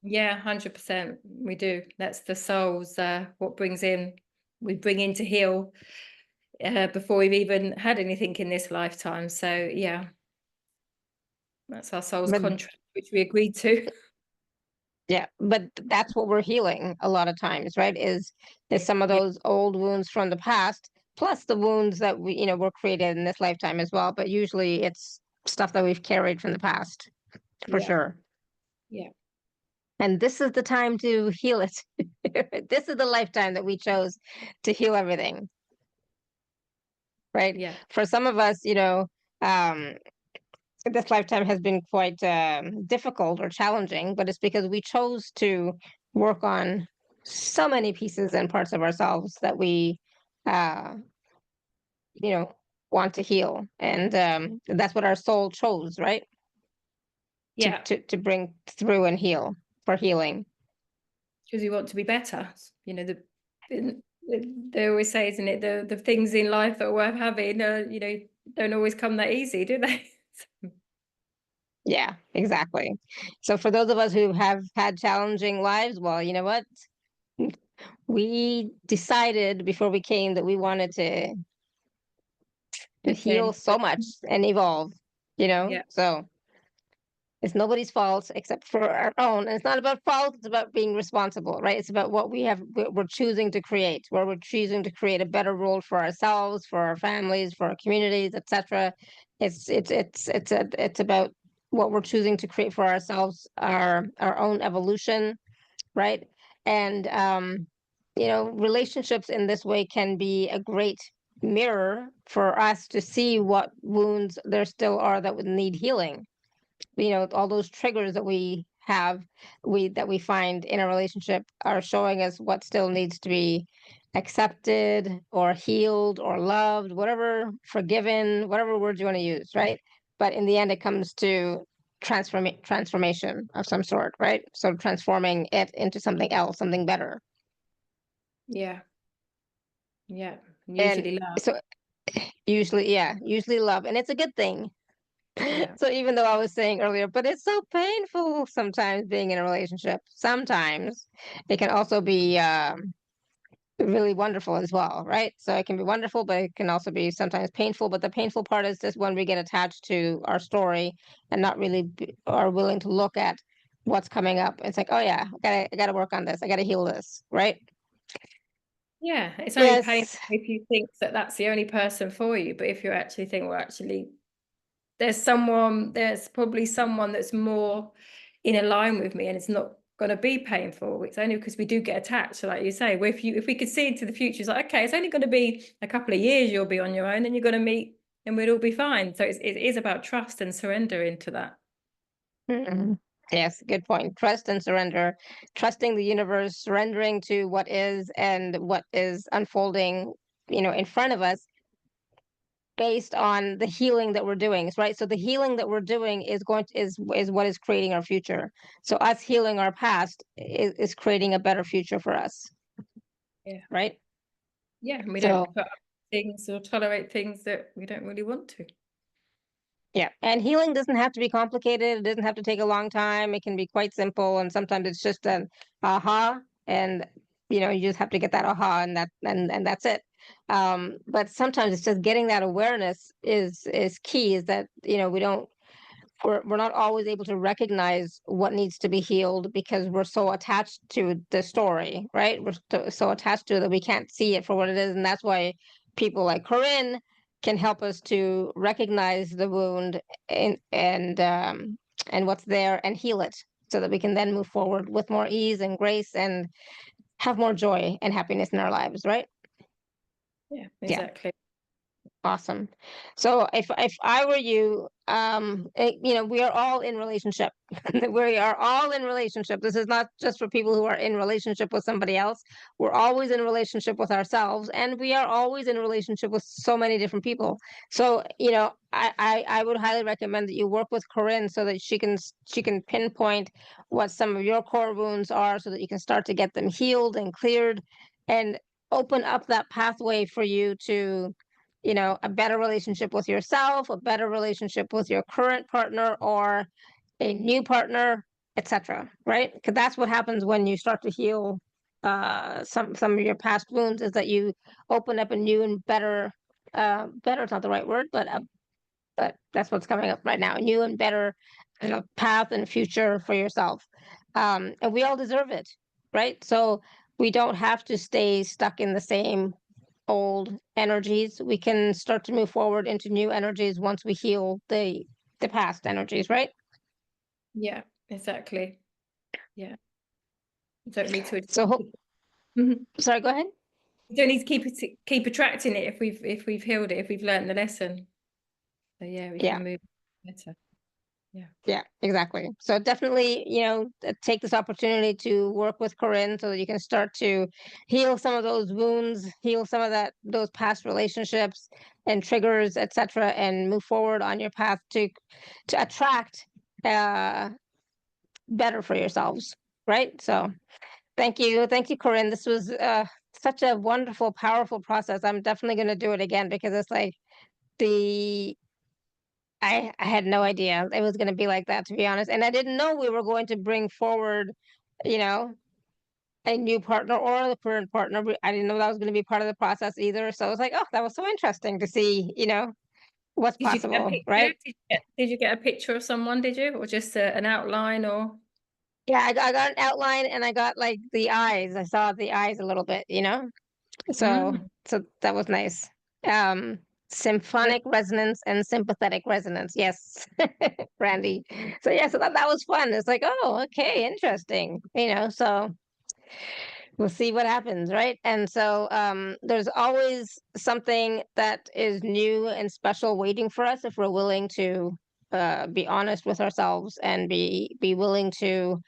Yeah, 100%. We do. That's the soul's what we bring in to heal before we've even had anything in this lifetime. So yeah, that's our soul's But contract, which we agreed to. yeah, but that's what we're healing a lot of times, right? Is some of Yeah, those old wounds from the past, plus the wounds that were created in this lifetime as well. But usually it's stuff that we've carried from the past, for yeah, sure. yeah, And this is the time to heal it. This is the lifetime that we chose to heal everything, right? yeah, For some of us, um, this lifetime has been quite difficult or challenging, but it's because we chose to work on so many pieces and parts of ourselves that we, uh, you know, want to heal, and that's what our soul chose, right? To yeah. to to bring through and heal for healing. Because we want to be better. The they always say, isn't it, the things in life that are worth having, don't always come that easy, do they? Yeah, exactly. So for those of us who have had challenging lives, well, you know what? We decided before we came that we wanted to heal Change. so much and evolve, Yeah, so it's nobody's fault except for our own. And it's not about fault, it's about being responsible, right? It's about what we're choosing to create, where we're choosing to create a better world for ourselves, for our families, for our communities, etc. It's about what we're choosing to create for ourselves, our own evolution, right? And relationships in this way can be a great mirror for us to see what wounds there still are that would need healing. All those triggers that we have, we find in a relationship, are showing us what still needs to be accepted or healed or loved, whatever, forgiven, whatever words you want to use, right? But in the end, it comes to transformation of some sort, right? So transforming it into something else, something better. yeah, yeah. And Usually love. so usually, yeah, usually love, and it's a good thing. Yeah, So even though I was saying earlier, but it's so painful sometimes being in a relationship. Sometimes it can also be really wonderful as well, right? So it can be wonderful, but it can also be sometimes painful. But the painful part is just when we get attached to our story and not really are willing to look at what's coming up. It's like, oh yeah, I gotta work on this. I gotta heal this, right? Yeah, it's only painful Yes. if you think that that's the only person for you, but if you actually think, well, actually, there's probably someone that's more in line with me, and it's not gonna be painful. It's only because we do get attached. So like you say, well, if we could see into the future, it's like, okay, it's only gonna be a couple of years you'll be on your own, then you're gonna meet and we'll all be fine. So it is about trust and surrender into that. Mhm. Yes, good point. Trust and surrender, trusting the universe, surrendering to what is and what is unfolding, in front of us based on the healing that we're doing, right? So the healing that we're doing is what is creating our future. So us healing our past is creating a better future for us, Yeah. right? Yeah. And we don't So put up things or tolerate things that we don't really want to. yeah, and healing doesn't have to be complicated. It doesn't have to take a long time. It can be quite simple, and sometimes it's just an aha, and you just have to get that aha, and that's it. But sometimes it's just getting that awareness is key. Is that we don't we're not always able to recognize what needs to be healed because we're so attached to the story, right? We're so attached to it that we can't see it for what it is, and that's why people like Corinne can help us to recognize the wound and what's there and heal it, so that we can then move forward with more ease and grace and have more joy and happiness in our lives, right? Yeah, Yeah. exactly. Awesome. So if I were you, we are all in relationship. We are all in relationship. This is not just for people who are in relationship with somebody else. We're always in relationship with ourselves, and we are always in relationship with so many different people. So, I would highly recommend that you work with Corinne so that she can pinpoint what some of your core wounds are, so that you can start to get them healed and cleared, and open up that pathway for you to a better relationship with yourself, a better relationship with your current partner or a new partner, etc. Right? Because that's what happens when you start to heal some of your past wounds, is that you open up a new and better better is not the right word, but that's what's coming up right now, a new and better path and future for yourself. And we all deserve it, right? So we don't have to stay stuck in the same old energies. We can start to move forward into new energies once we heal the past energies, right? Yeah, exactly. Yeah. You don't need to. So Mhm. sorry, go ahead. You don't need to keep attracting it if we've healed it, if we've learned the lesson. So yeah, we Yeah. can move better. Yeah. Yeah, exactly. So definitely, take this opportunity to work with Corinne so that you can start to heal some of those wounds, heal some of those past relationships and triggers, etc., and move forward on your path to attract uh better for yourselves, right? So thank you, Corinne. This was such a wonderful, powerful process. I'm definitely going to do it again because it's like the I had no idea it was going to be like that, to be honest. And I didn't know we were going to bring forward, you know, a new partner or the current partner. I didn't know that was going to be part of the process either. So I was like, oh, that was so interesting to see, what's Did you get a possible, picture? right? Did you get a picture of someone, did you? Or just an outline or? Yeah, I got an outline and I got like the eyes. I saw the eyes a little bit, So Mm. so that was nice. Um, Symphonic resonance and sympathetic resonance. Yes, Randy. So yeah, so that was fun. It's like, oh, okay, interesting. So we'll see what happens, right? And so there's always something that is new and special waiting for us if we're willing to be honest with ourselves and be willing to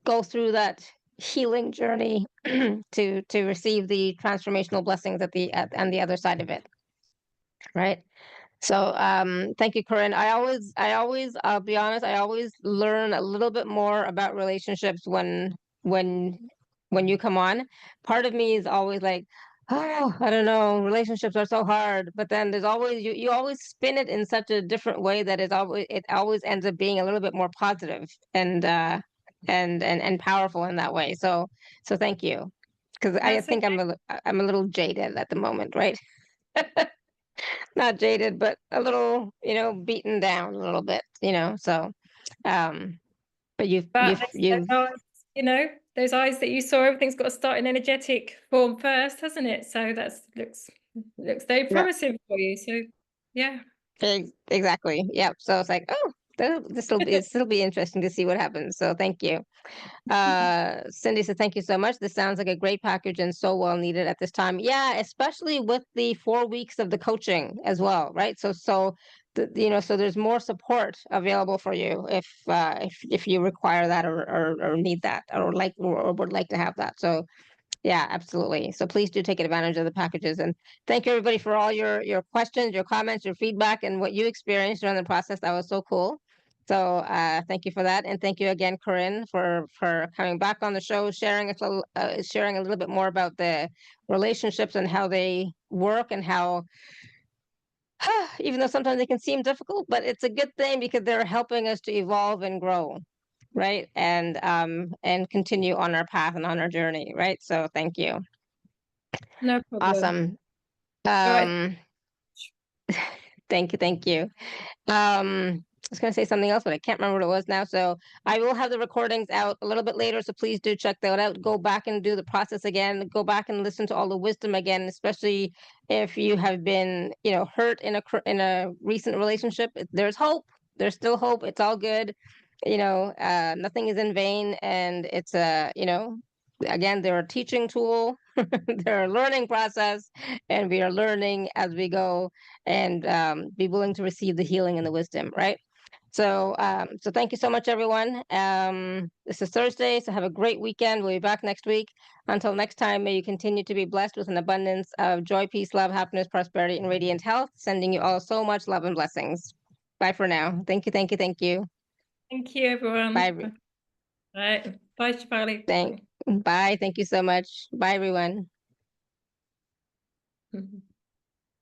go through that healing journey to receive the transformational blessings on the other side of it, right? So thank you, Corinne. I'll be honest, I always learn a little bit more about relationships when when you come on. Part of me is always like, oh, I don't know, relationships are so hard. But then there's always you always spin it in such a different way that it always ends up being a little bit more positive and powerful in that way. So thank you. Because I That's think okay. I'm a little jaded at the moment, right? Not jaded, but a little, beaten down a little bit. So, um, but But there's you've, always you know, those eyes that you saw, everything's got to start in energetic form first, hasn't it? So looks very Yeah, promising for you. So yeah. exactly. Yeah. So it's like, oh, this will be interesting to see what happens. So thank you. Cindy said, thank you so much. This sounds like a great package and so well needed at this time. Yeah, especially with the 4 weeks of the coaching as well, right? So there's more support available for you if you require that or need that or would like to have that. So yeah, absolutely. So please do take advantage of the packages, and thank you everybody for all your questions, your comments, your feedback, and what you experienced during the process. That was so cool. So thank you for that, and thank you again, Corrinne, for coming back on the show, sharing a little bit more about the relationships and how they work and how even though sometimes they can seem difficult, but it's a good thing because they're helping us to evolve and grow, right? And continue on our path and on our journey, right? So thank you. No problem. Awesome. All right. Um, thank you. I was going to say something else, but I can't remember what it was now. So I will have the recordings out a little bit later. So please do check that out. Go back and do the process again. Go back and listen to all the wisdom again, especially if you have been, hurt in a recent relationship. There's hope. There's still hope. It's all good. Nothing is in vain, and it's again, they're a teaching tool. They're a learning process, and we are learning as we go, and be willing to receive the healing and the wisdom, right? So thank you so much, everyone. This is Thursday, so have a great weekend. We'll be back next week. Until next time, may you continue to be blessed with an abundance of joy, peace, love, happiness, prosperity, and radiant health. Sending you all so much love and blessings. Bye for now. Thank you, thank you, thank you. Thank you, everyone. Bye. Right. Bye, Shefali. Bye. Bye. Thank you so much. Bye, everyone. Mhm.